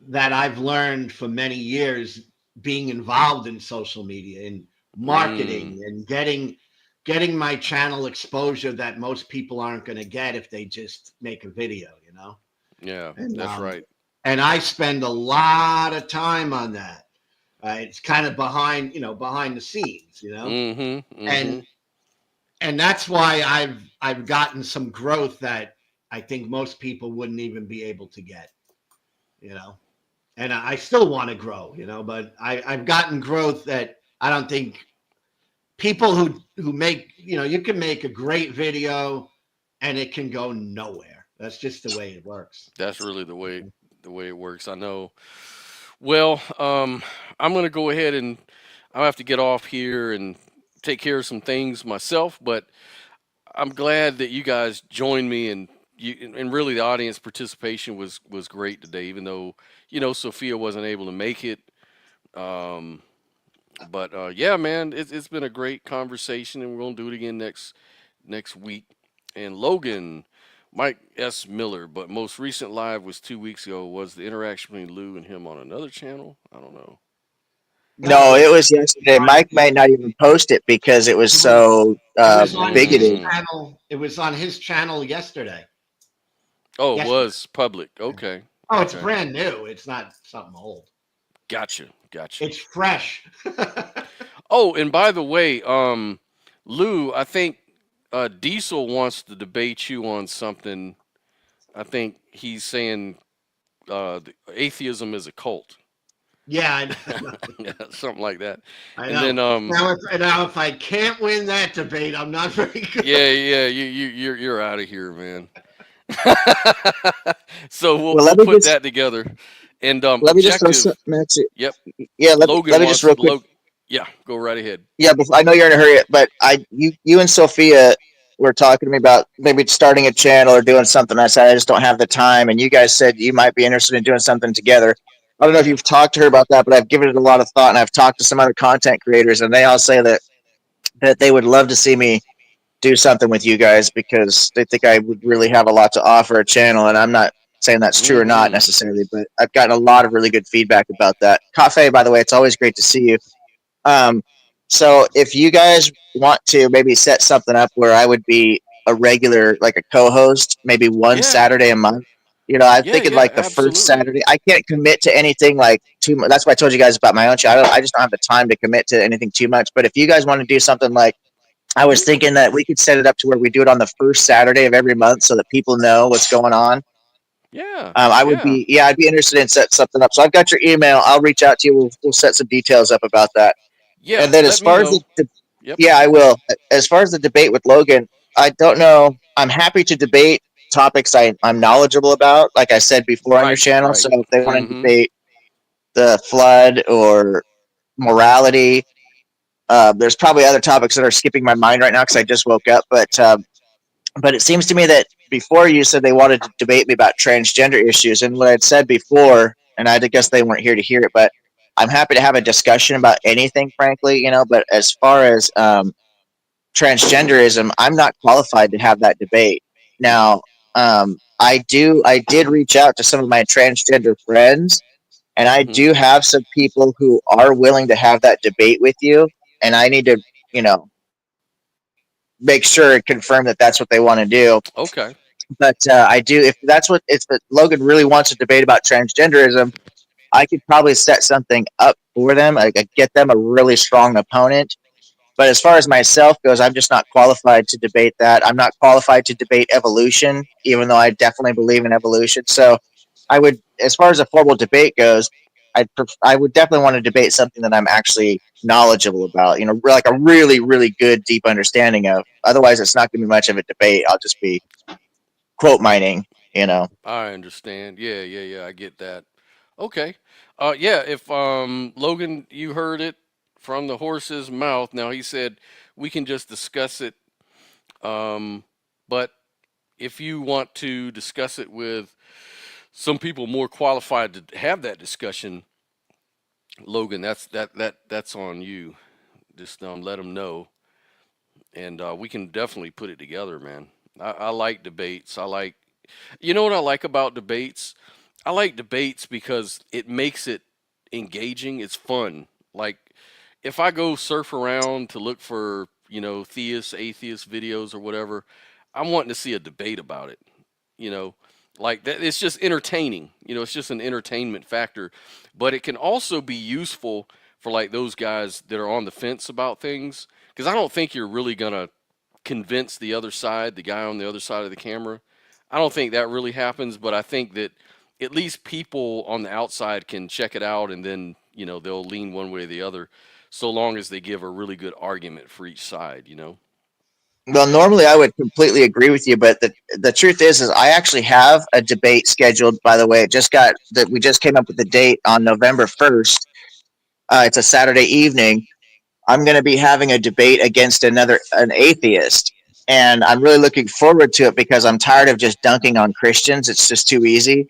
that I've learned for many years being involved in social media and Mm, marketing and getting my channel exposure that most people aren't going to get if they just make a video, you know. yeah, And that's right. I spend a lot of time on that. It's kind of behind the scenes, you know. Mhm. And Mhm. that's why I've gotten some growth that I think most people wouldn't even be able to get, you know. And I still want to grow, you know, but I've gotten growth that I don't think people who make, you know, you can make a great video and it can go nowhere. That's just the way it works. That's really the way it works. I know. Well, I'm gonna go ahead and I'll have to get off here and take care of some things myself, but I'm glad that you guys joined me and really the audience participation was great today, even though Sophia wasn't able to make it. Um, but yeah, man, it's been a great conversation, and we're gonna do it again next week. And Logan, Mike S. Miller, but most recent live was 2 weeks ago. Was the interaction between Lou and him on another channel? I don't know. No, No, it was yesterday. Mike might not even post it because it was it was so it was on his bigoted. Mm. channel. It was on his channel yesterday. Oh, it Yesterday. was public. Okay. Oh, it's Okay. brand new. It's not something old. Gotcha. Gotcha. It's fresh. Oh, and by the way, Lou, I think Diesel wants to debate you on something. I think he's saying atheism is a cult, Yeah, something like that. I And know. then, Now if I can't win that debate, I'm not very good. yeah, yeah, you're out of here, man. So we'll Well, we'll put that together. And let me just throw objective. something at you. Yep. Yeah, let Logan me just wants real quick. Log. Yeah, go right ahead. Yeah, before, I know you're in a hurry, but you and Sophia were talking to me about maybe starting a channel or doing something. I said I just don't have the time, and you guys said you might be interested in doing something together. I don't know if Yeah. you've talked to her about that, but I've given it a lot of thought, and I've talked to some other content creators, and they all say that they would love to see me do something with you guys because they think I would really have a lot to offer a channel, and I'm not saying that's true or not Mm-hmm. necessarily, but I've gotten a lot of really good feedback about that. Cafe, by the way, it's always great to see you. Um, so if you guys want to maybe set something up where I would be a regular, like a co-host, maybe one Yeah. Saturday a month. I'm Yeah. thinking Yeah. like the first Absolutely. Saturday. I can't commit to anything like too much. That's why I told you guys about my own show. I just don't have the time to commit to anything too much. But if you guys want to do something like, I was thinking that we could set it up to where we do it on the first Saturday of every month so that people know what's going on. Yeah. Yeah. I'd be interested in setting something up. So I've got your email. I'll reach out to you. We'll set some details up about that. Yeah. And then Let as me far as the know. Yep. yeah, I will. As far as the debate with Logan, I don't know. I'm happy to debate topics I'm knowledgeable about, like I said before on your Right. channel. So Right. if they want to Mm-hmm. debate the flood or morality, there's probably other topics that are skipping my mind right now because I just woke up. But But it seems to me that before you said they wanted to debate me about transgender issues, and what I'd said before, and I guess they weren't here to hear it, but I'm happy to have a discussion about anything, frankly, But as far as transgenderism, I'm not qualified to have that debate. Now, I did reach out to some of my transgender friends, and I Hmm. do have some people who are willing to have that debate with you, and I need to, you know, make sure and confirm that that's what they want to do. Okay. But I do, if Logan really wants to debate about transgenderism, I could probably set something up for them. I could get them a really strong opponent. But as far as myself goes, I'm just not qualified to debate that. I'm not qualified to debate evolution, even though I definitely believe in evolution. So I would, as far as a formal debate goes, I would definitely want to debate something that I'm actually knowledgeable about, like a really, really good, deep understanding of. Otherwise, it's not going to be much of a debate. I'll just be quote mining. I understand. Yeah, yeah, yeah. I get that. Okay. Yeah. If Logan, you heard it from the horse's mouth. Now he said we can just discuss it. But if you want to discuss it with some people more qualified to have that discussion, Logan, that's on you. Just let them know, and we can definitely put it together, man. I like debates. You know what I like about debates? I like debates because it makes it engaging. It's fun. Like if I go surf around to look for, theist, atheist videos or whatever, I'm wanting to see a debate about it. You know, like that. It's just entertaining. It's just an entertainment factor, but it can also be useful for like those guys that are on the fence about things. Because I don't think you're really gonna convince the other side, the guy on the other side of the camera. I don't think that really happens, but I think that at least people on the outside can check it out and then, they'll lean one way or the other so long as they give a really good argument for each side. Well, normally I would completely agree with you, but the truth is I actually have a debate scheduled. By the way, we just came up with the date on November 1st. It's a Saturday evening. I'm going to be having a debate against an atheist, and I'm really looking forward to it because I'm tired of just dunking on Christians. It's just too easy.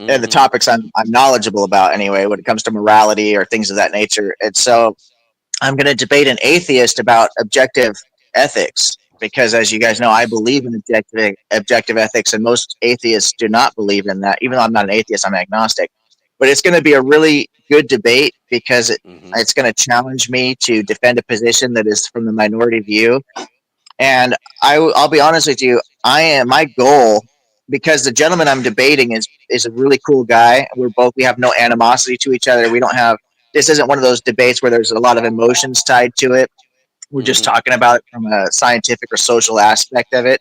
And the Mm-hmm. topics I'm knowledgeable about anyway, when it comes to morality or things of that nature. And so I'm going to debate an atheist about objective ethics because, as you guys know, I believe in objective ethics, and most atheists do not believe in that. Even though I'm not an atheist, I'm agnostic. But it's going to be a really good debate because Mm-hmm. it's going to challenge me to defend a position that is from the minority view. And I'll be honest with you, my goal, because the gentleman I'm debating is a really cool guy. We have no animosity to each other. We don't have this isn't one of those debates where there's a lot of emotions tied to it. We're just Mm-hmm. talking about it from a scientific or social aspect of it.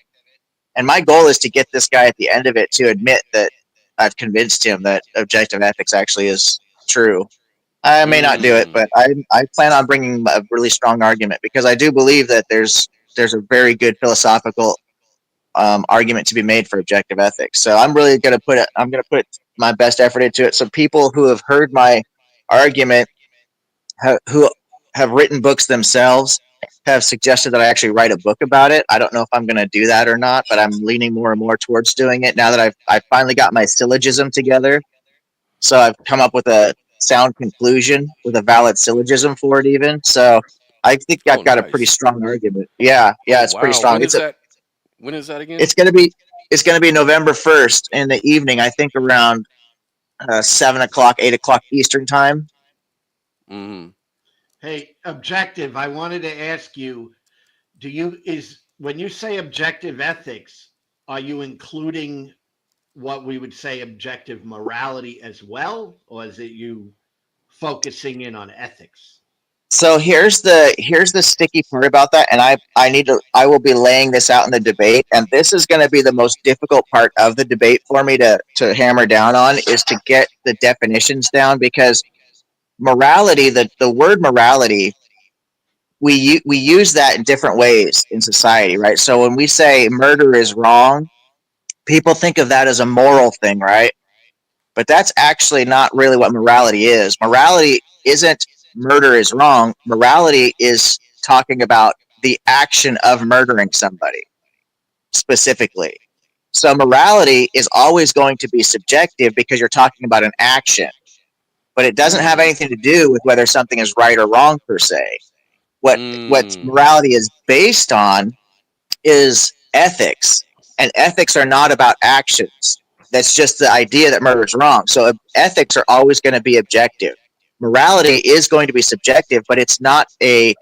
And my goal is to get this guy at the end of it to admit that I've convinced him that objective ethics actually is true. I may not do it, Mm. but I plan on bringing a really strong argument because I do believe that there's a very good philosophical argument to be made for objective ethics. So I'm gonna put my best effort into it. So people who have heard my argument, who have written books themselves, have suggested that I actually write a book about it. I don't know if I'm going to do that or not, but I'm leaning more and more towards doing it now that I've finally got my syllogism together. So I've come up with a sound conclusion with a valid syllogism for it, even. So I think Oh, I've got a pretty nice. strong argument. Yeah, Oh, yeah, it's pretty wow. strong. When is that again? It's gonna be it's gonna be November 1st in the evening. I think around 7 o'clock, 8 o'clock Eastern time. Mm-hmm. Hey, objective, I wanted to ask you, when you say objective ethics, are you including what we would say objective morality as well, or is it you focusing in on ethics? So here's the sticky part about that, and I will be laying this out in the debate, and this is going to be the most difficult part of the debate for me to hammer down on is to get the definitions down because morality, the word morality, we use that in different ways in society, right? So when we say murder is wrong, people think of that as a moral thing, right? But that's actually not really what morality is. Morality isn't murder is wrong. Morality is talking about the action of murdering somebody. specifically. So morality is always going to be subjective because you're talking about an action, but it doesn't have anything to do with whether something is right or wrong per se. What Mm. morality is based on is ethics, and ethics are not about actions. That's just the idea that murder is wrong. So ethics are always going to be objective. Morality is going to be subjective, but it's not a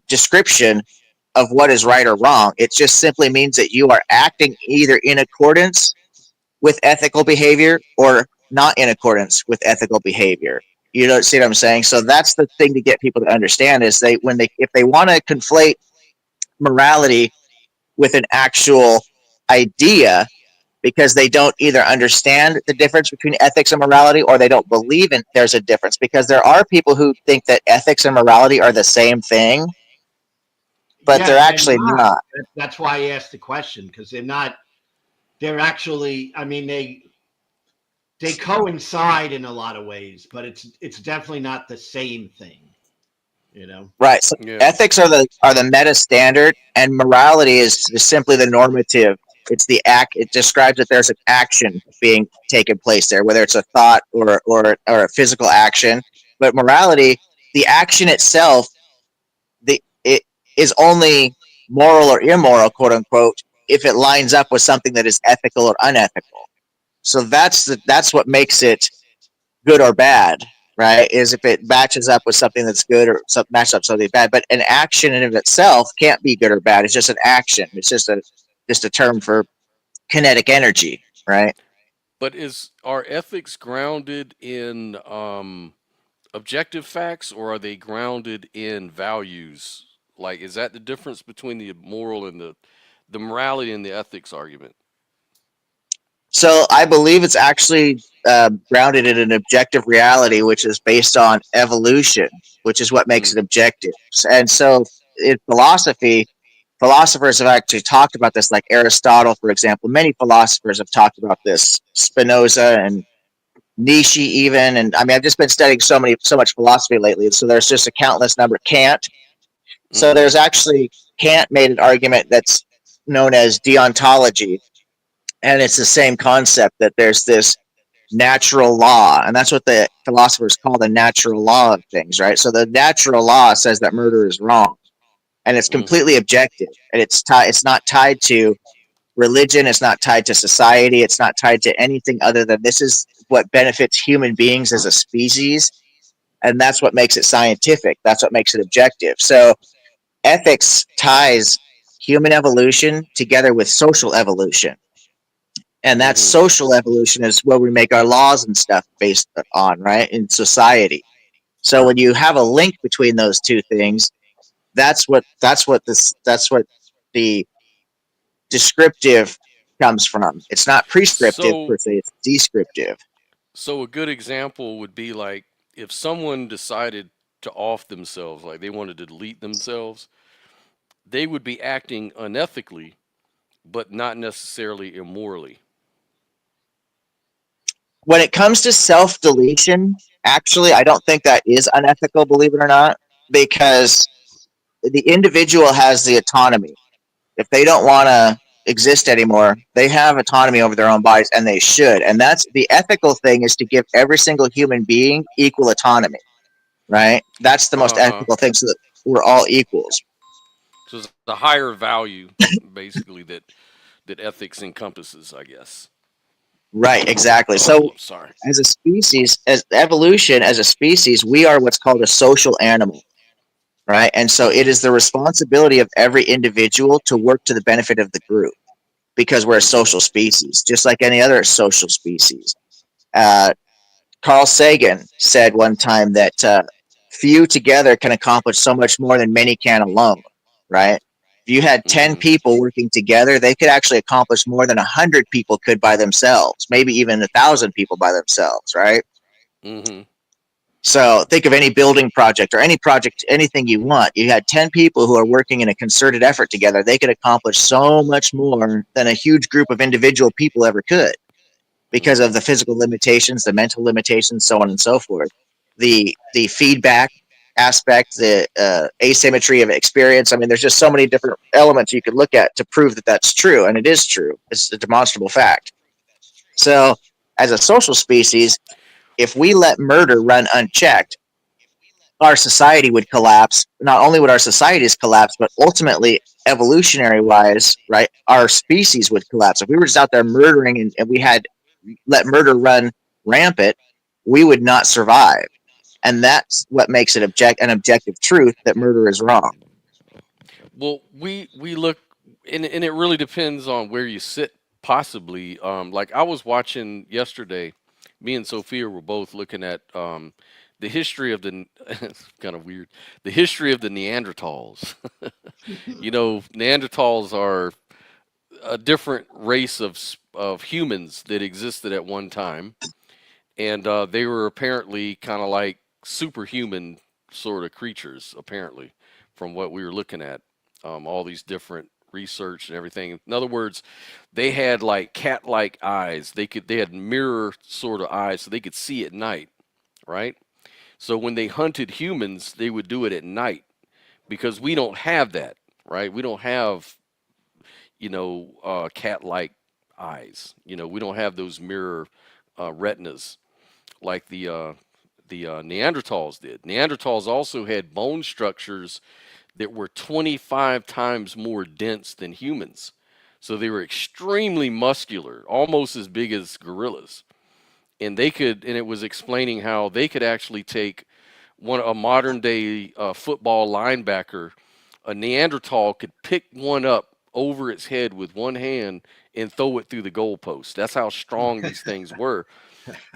description of what is right or wrong. It just simply means that you are acting either in accordance with ethical behavior or not in accordance with ethical behavior. You don't see what I'm saying? So that's the thing to get people to understand is if they want to conflate morality with an actual idea because they don't either understand the difference between ethics and morality or they don't believe in there's a difference, because there are people who think that ethics and morality are the same thing, but Yeah, they're they're actually not. not. That's why I asked the question, because they're not. They're actually. I mean, they coincide in a lot of ways, but it's definitely not the same thing. You know. Right. So Yeah. ethics are the meta standard, and morality is simply the normative. It's the act. It describes that there's an action being taken place there, whether it's a thought or a physical action. But morality, the action itself, it is only moral or immoral, quote unquote, if it lines up with something that is ethical or unethical. So that's what makes it good or bad, right? Is if it matches up with something that's good or matches up something bad. But an action in of itself can't be good or bad. It's just an action. It's just a term for kinetic energy, right? But are ethics grounded in objective facts, or are they grounded in values? Like, is that the difference between the moral and the morality and the ethics argument? So I believe it's actually grounded in an objective reality, which is based on evolution, which is what makes it Mm. objective. And so in philosophy, philosophers have actually talked about this, like Aristotle, for example. Many philosophers have talked about this, Spinoza and Nietzsche even. And I mean, I've just been studying so much philosophy lately. So there's just a countless number. Kant. So Mm-hmm. there's actually, Kant made an argument that's known as deontology, and it's the same concept that there's this natural law, and that's what the philosophers call the natural law of things, right? So the natural law says that murder is wrong, and it's Mm-hmm. completely objective, and it's not tied to religion, it's not tied to society, it's not tied to anything other than this is what benefits human beings as a species, and that's what makes it scientific, that's what makes it objective. So ethics ties human evolution together with social evolution, and that Mm-hmm. social evolution is where we make our laws and stuff based on, right, in society. So when you have a link between those two things, that's what the descriptive comes from. It's not prescriptive So, per se, it's descriptive. so a good example would be like if someone decided to off themselves, like they wanted to delete themselves, they would be acting unethically, but not necessarily immorally. When it comes to self-deletion, actually I don't think that is unethical, believe it or not, because the individual has the autonomy. If they don't want to exist anymore, they have autonomy over their own bodies, and they should. And that's the ethical thing, is to give every single human being equal autonomy, right? That's the most Uh huh. ethical thing, so that we're all equals. So it's the higher value, basically, that ethics encompasses, I guess. Right, exactly. Oh, So I'm sorry. as a species, as evolution, as a species, we are what's called a social animal, right? And so it is the responsibility of every individual to work to the benefit of the group, because we're a Mm-hmm. social species, just like any other social species. Uh, Carl Sagan said one time that few together can accomplish so much more than many can alone, right? If you had 10 Mm-hmm. people working together, they could actually accomplish more than 100 people could by themselves, maybe even 1,000 people by themselves, right? Mm-hmm. So think of any building project or any project, anything you want. You had 10 people who are working in a concerted effort together. They could accomplish so much more than a huge group of individual people ever could, because of Mm-hmm. the physical limitations, the mental limitations, so on and so forth. The feedback aspect, the asymmetry of experience. I mean, there's just so many different elements you could look at to prove that that's true, and it is true. It's a demonstrable fact. So, as a social species, if we let murder run unchecked, our society would collapse. Not only would our societies collapse, but ultimately, evolutionary wise, right, our species would collapse. If we were just out there murdering and we had let murder run rampant, we would not survive. And that's what makes it an objective truth that murder is wrong. Well, we look, and it really depends on where you sit. Possibly, like I was watching yesterday. Me and Sophia were both looking at the history of the. It's kind of weird. The history of the Neanderthals. You know, Neanderthals are a different race of humans that existed at one time, and they were apparently kind of like superhuman sort of creatures, apparently, from what we were looking at. All these different research and everything. In other words, they had like cat-like eyes. They had mirror sort of eyes, so they could see at night, right? So when they hunted humans, they would do it at night because we don't have that, right? We don't have, cat-like eyes. We don't have those mirror retinas like the Neanderthals did. Neanderthals also had bone structures that were 25 times more dense than humans. So they were extremely muscular, almost as big as gorillas. And it was explaining how they could actually take a modern day football linebacker, a Neanderthal could pick one up over its head with one hand and throw it through the goalpost. That's how strong these things were.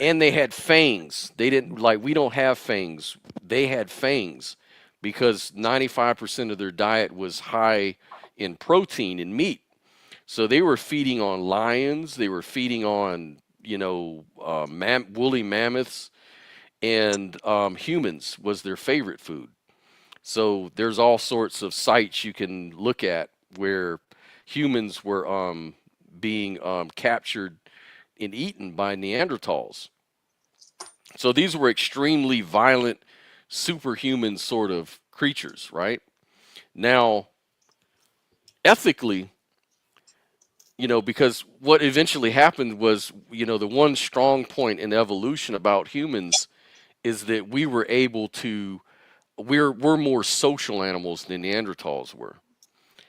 And they had fangs. They didn't, like, we don't have fangs. They had fangs because 95% of their diet was high in protein and meat. So they were feeding on lions. They were feeding on, woolly mammoths, and humans was their favorite food. So there's all sorts of sites you can look at where humans were being captured and eaten by Neanderthals. So these were extremely violent, superhuman sort of creatures, right? Now, ethically, because what eventually happened was, the one strong point in evolution about humans is that we were able to, we're more social animals than Neanderthals were.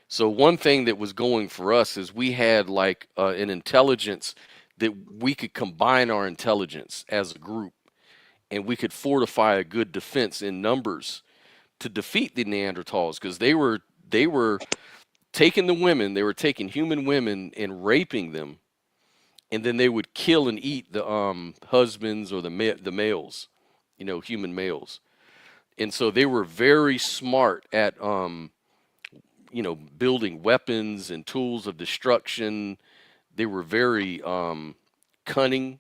So one thing that was going for us is we had like an intelligence that we could combine our intelligence as a group, and we could fortify a good defense in numbers to defeat the Neanderthals, because they were taking the women, they were taking human women and raping them, and then they would kill and eat the husbands or the males, human males. And so they were very smart at building weapons and tools of destruction. They were very cunning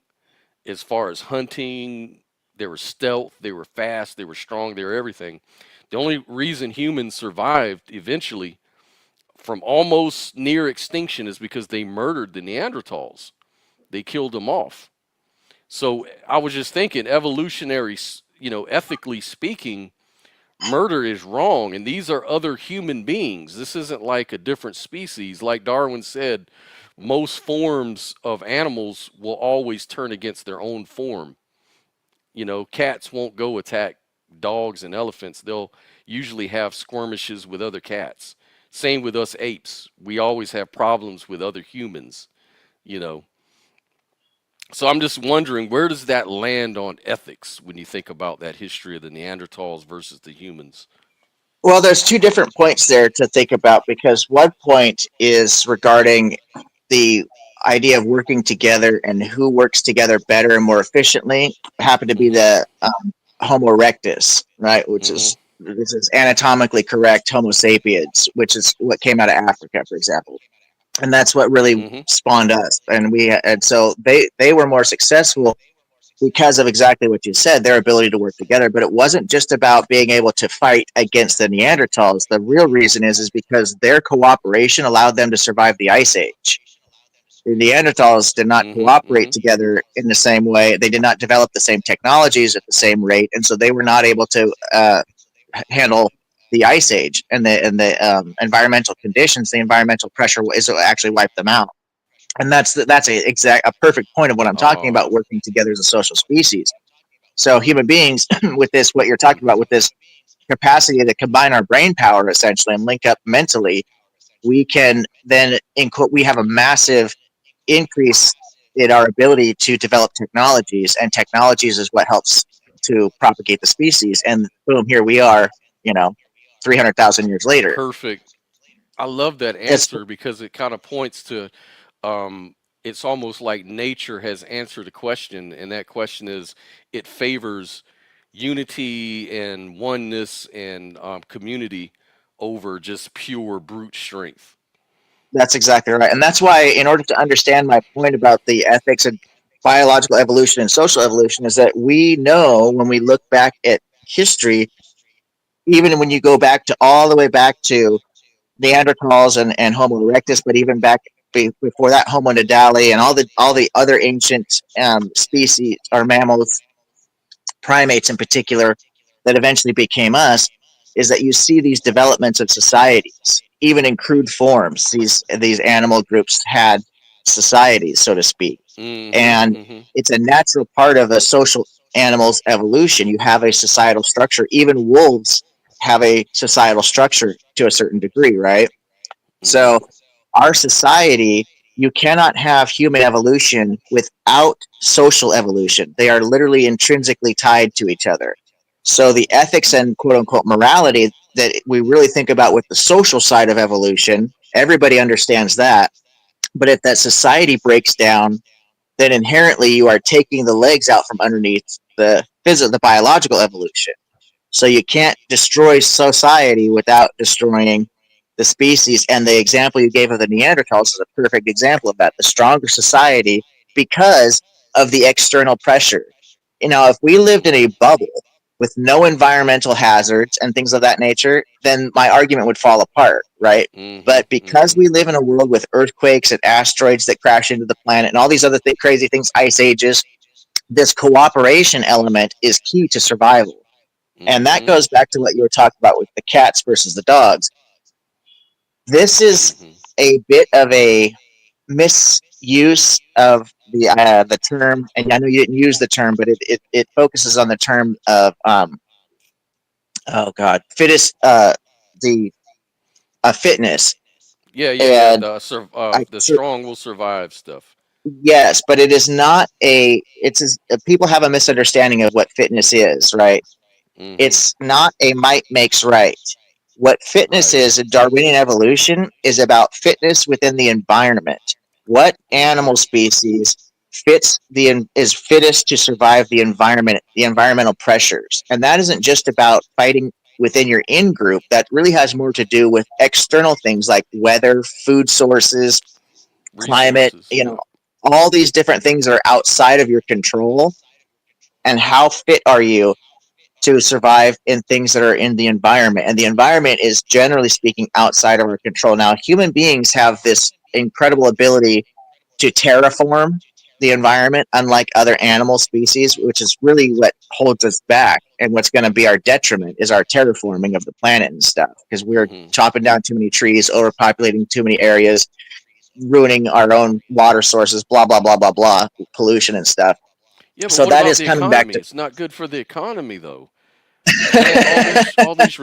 as far as hunting. They were stealth, they were fast, they were strong, they were everything. The only reason humans survived eventually from almost near extinction is because they murdered the Neanderthals. They killed them off. So I was just thinking, evolutionary, ethically speaking, murder is wrong, and these are other human beings. This isn't like a different species. Like Darwin said, most forms of animals will always turn against their own form. Cats won't go attack dogs and elephants. They'll usually have skirmishes with other cats. Same with us apes. We always have problems with other humans, So I'm just wondering, where does that land on ethics when you think about that history of the Neanderthals versus the humans? Well, there's two different points there to think about, because one point is regarding the idea of working together and who works together better and more efficiently. Happened to be the Homo erectus, right? Which is, this is anatomically correct Homo sapiens, which is what came out of Africa, for example. And that's what really spawned us. And so they were more successful because of exactly what you said, their ability to work together. But it wasn't just about being able to fight against the Neanderthals. The real reason is because their cooperation allowed them to survive the Ice Age. The Neanderthals did not cooperate together in the same way. They did not develop the same technologies at the same rate, and so they were not able to handle the ice age and the environmental conditions. The environmental pressure is actually wiped them out. And that's a perfect point of what I'm talking Oh, about, working together as a social species. So human beings, with this, what you're talking about, with this capacity to combine our brain power essentially and link up mentally, we can then we have a massive increase in our ability to develop technologies, and technologies is what helps to propagate the species. And boom, here we are, 300,000 years later. perfect. I love that It's answer because it kind of points to um, it's almost like nature has answered a question, and that question is it favors unity and oneness and community over just pure brute strength. That's exactly right. And that's why, in order to understand my point about the ethics and biological evolution and social evolution, is that we know when we look back at history, even when you go back to all the way back to Neanderthals and Homo erectus, but even back before that, Homo nidali and all the other ancient species or mammals, primates in particular, that eventually became us, is that you see these developments of societies, even in crude forms. These animal groups had societies, so to speak, and Mm-hmm. it's a natural part of a social animal's evolution. You have a societal structure. Even wolves have a societal structure to a certain degree, right? Mm-hmm. So our society, you cannot have human evolution without social evolution. They are literally intrinsically tied to each other. So the ethics and quote unquote morality that we really think about with the social side of evolution, everybody understands that. But if that society breaks down, then inherently you are taking the legs out from underneath the biological evolution. So you can't destroy society without destroying the species. And the example you gave of the Neanderthals is a perfect example of that. The stronger society, because of the external pressure. If we lived in a bubble with no environmental hazards and things of that nature, then my argument would fall apart, right? Mm-hmm. But because Mm-hmm. we live in a world with earthquakes and asteroids that crash into the planet and all these other crazy things, ice ages, this cooperation element is key to survival. And that Mm-hmm. goes back to what you were talking about with the cats versus the dogs. This is Mm-hmm. a bit of a misuse of the term, and I know you didn't use the term, but it focuses on the term of oh god, fittest the fitness. Yeah. And The I the strong will survive stuff. yes, but it is not people have a misunderstanding of what fitness is, right? Mm-hmm. It's not a might makes right. What fitness Right. is in Darwinian evolution is about fitness within the environment. What Mm-hmm. animal species is fittest to survive the environmental pressures, and that isn't just about fighting within your in group. That really has more to do with external things like weather, food sources, climate. Resources. Yeah. All these different things are outside of your control. And how fit are you to survive in things that are in the environment? And the environment is, generally speaking, outside of our control. Now, human beings have this incredible ability to terraform the environment, unlike other animal species, which is really what holds us back. And what's going to be our detriment is our terraforming of the planet and stuff, because we're Mm-hmm. chopping down too many trees, overpopulating too many areas, ruining our own water sources, blah, blah, blah, blah, blah, pollution and stuff. Yeah, but So what that about is the coming back economy? to It's not good for the economy though. Man, all these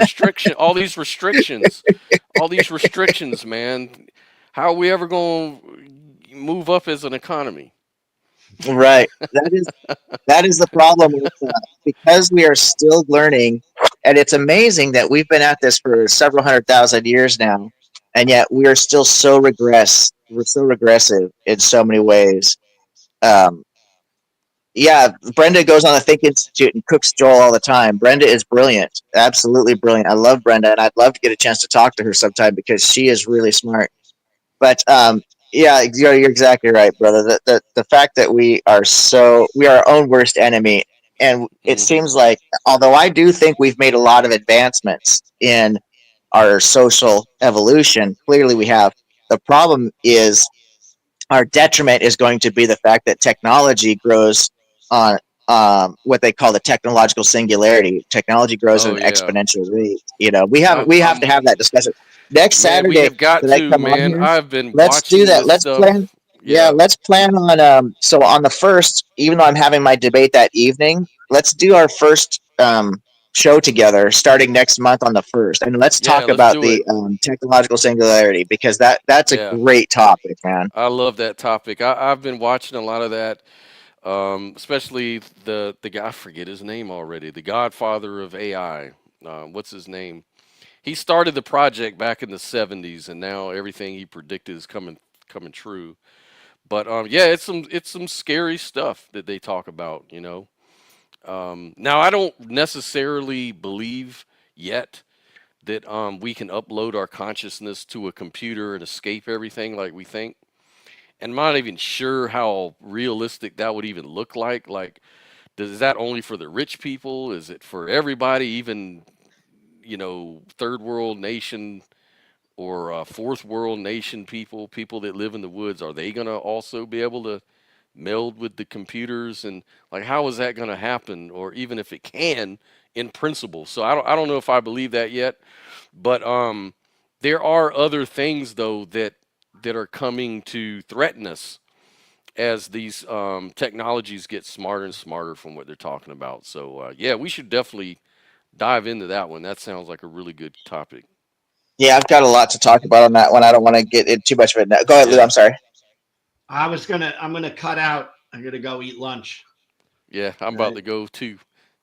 restrictions, man. How are we ever going to move up as an economy? right. That is the problem with because we are still learning, and it's amazing that we've been at this for several 100,000 years now, and yet we are still so we're so regressive in so many ways. Um, yeah, Brenda goes on the Think Institute and cooks Joel all the time. Brenda is brilliant, absolutely brilliant. I love Brenda, and I'd love to get a chance to talk to her sometime because she is really smart. But yeah, you're exactly right, brother. The fact that we are our own worst enemy, and it Mm-hmm. seems like, although I do think we've made a lot of advancements in our social evolution, clearly we have. The problem is our detriment is going to be the fact that technology grows on what they call the technological singularity. Technology grows at Oh an yeah. exponential rate. You know, we have I'm to have that discussion next man, we Saturday. have got That I to, come on man. here. I've been Let's do watching that. this Let's plan. stuff. Yeah, Yeah. let's plan on so on the first, even though I'm having my debate that evening, let's do our first show together starting next month on the first. And let's Yeah, talk let's about do it. the technological singularity because that's a Yeah. great topic, man. I love that topic. I've been watching a lot of that. Especially the guy, I forget his name already, the godfather of AI. What's his name? He started the project back in the 70s, and now everything he predicted is coming true. But yeah, it's some scary stuff that they talk about. Now I don't necessarily believe yet that we can upload our consciousness to a computer and escape everything like we think. And I'm not even sure how realistic that would even look like. Like, is that only for the rich people? Is it for everybody, even third world nation or fourth world nation people that live in the woods? Are they gonna also be able to meld with the computers? And like, how is that gonna happen? Or even if it can, in principle. So I don't know if I believe that yet. But there are other things though that are coming to threaten us as these technologies get smarter and smarter from what they're talking about. So yeah, we should definitely dive into that one. That sounds like a really good topic. Yeah, I've got a lot to talk about on that one. I don't want to get in too much of it now. Go ahead, Lou. Yeah, I'm sorry. I'm gonna cut out. I'm gonna go eat lunch. yeah, I'm about Right. to go too.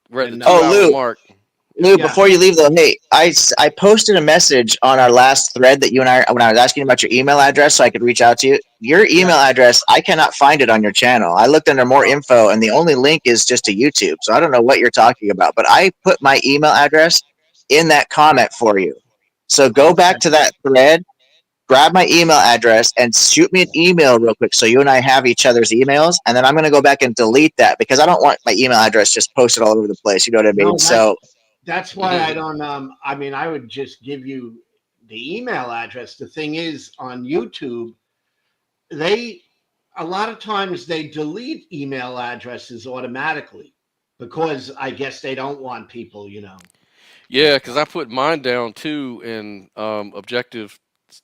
We're at the And Oh, 2 hour Lou, mark. Yep. Lou, yeah. before you leave though, hey, I posted a message on our last thread that you and I, when I was asking about your email address so I could reach out to you. Your Yeah. email address, I cannot find it on your channel. I looked under more info and the only link is just to YouTube. So I don't know what you're talking about, but I put my email address in that comment for you. So go Okay. back to that thread, grab my email address and shoot me an email real quick so you and I have each other's emails. And then I'm going to go back and delete that because I don't want my email address just posted all over the place. You know what I mean? No, So that's why I don't. I mean, I would just give you the email address. The thing is, on YouTube, they a lot of times they delete email addresses automatically because I guess they don't want people, Yeah, like because I put mine down too, and Objective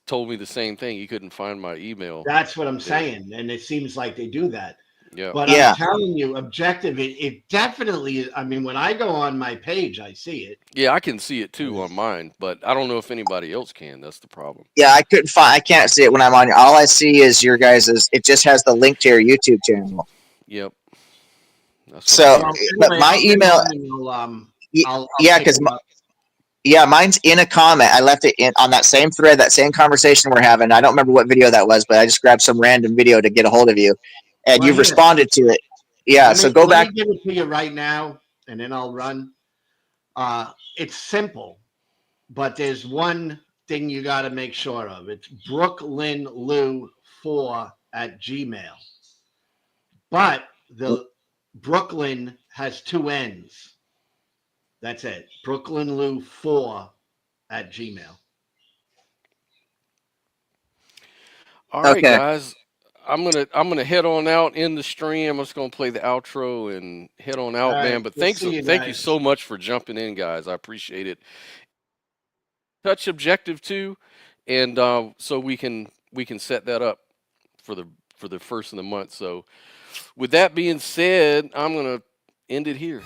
told me the same thing. He couldn't find my email that's what I'm there. saying, and it seems like they do that. Yeah. But I'm yeah. telling you, objective, it definitely is. I mean, when I go on my page, I see it. Yeah, I can see it too on mine, but I don't know if anybody else can. That's the problem. Yeah, I couldn't find. I can't see it when I'm on. All I see is your guys'. It just has the link to your YouTube channel. Yep, that's what I So, hear. Well, but anyway, my I'll get email. on and I'll Yeah, pick because it up. yeah, mine's in a comment. I left it in on that same thread, that same conversation we're having. I don't remember what video that was, but I just grabbed some random video to get a hold of you, and Well, you've here, responded to it. Yeah, so go let me back. give it to you right now, and then I'll run. It's simple, but there's one thing you got to make sure of. It's brooklynlou4@gmail. But the Brooklyn has two N's. That's it. brooklynlou4@gmail. All right, Okay. guys. I'm gonna head on out in the stream. I'm just gonna play the outro and head on All out, right. man. But We'll see you thank you guys. so much for jumping in, guys. I appreciate it. Touch objective too, and so we can set that up for the first of the month. So with that being said, I'm gonna end it here.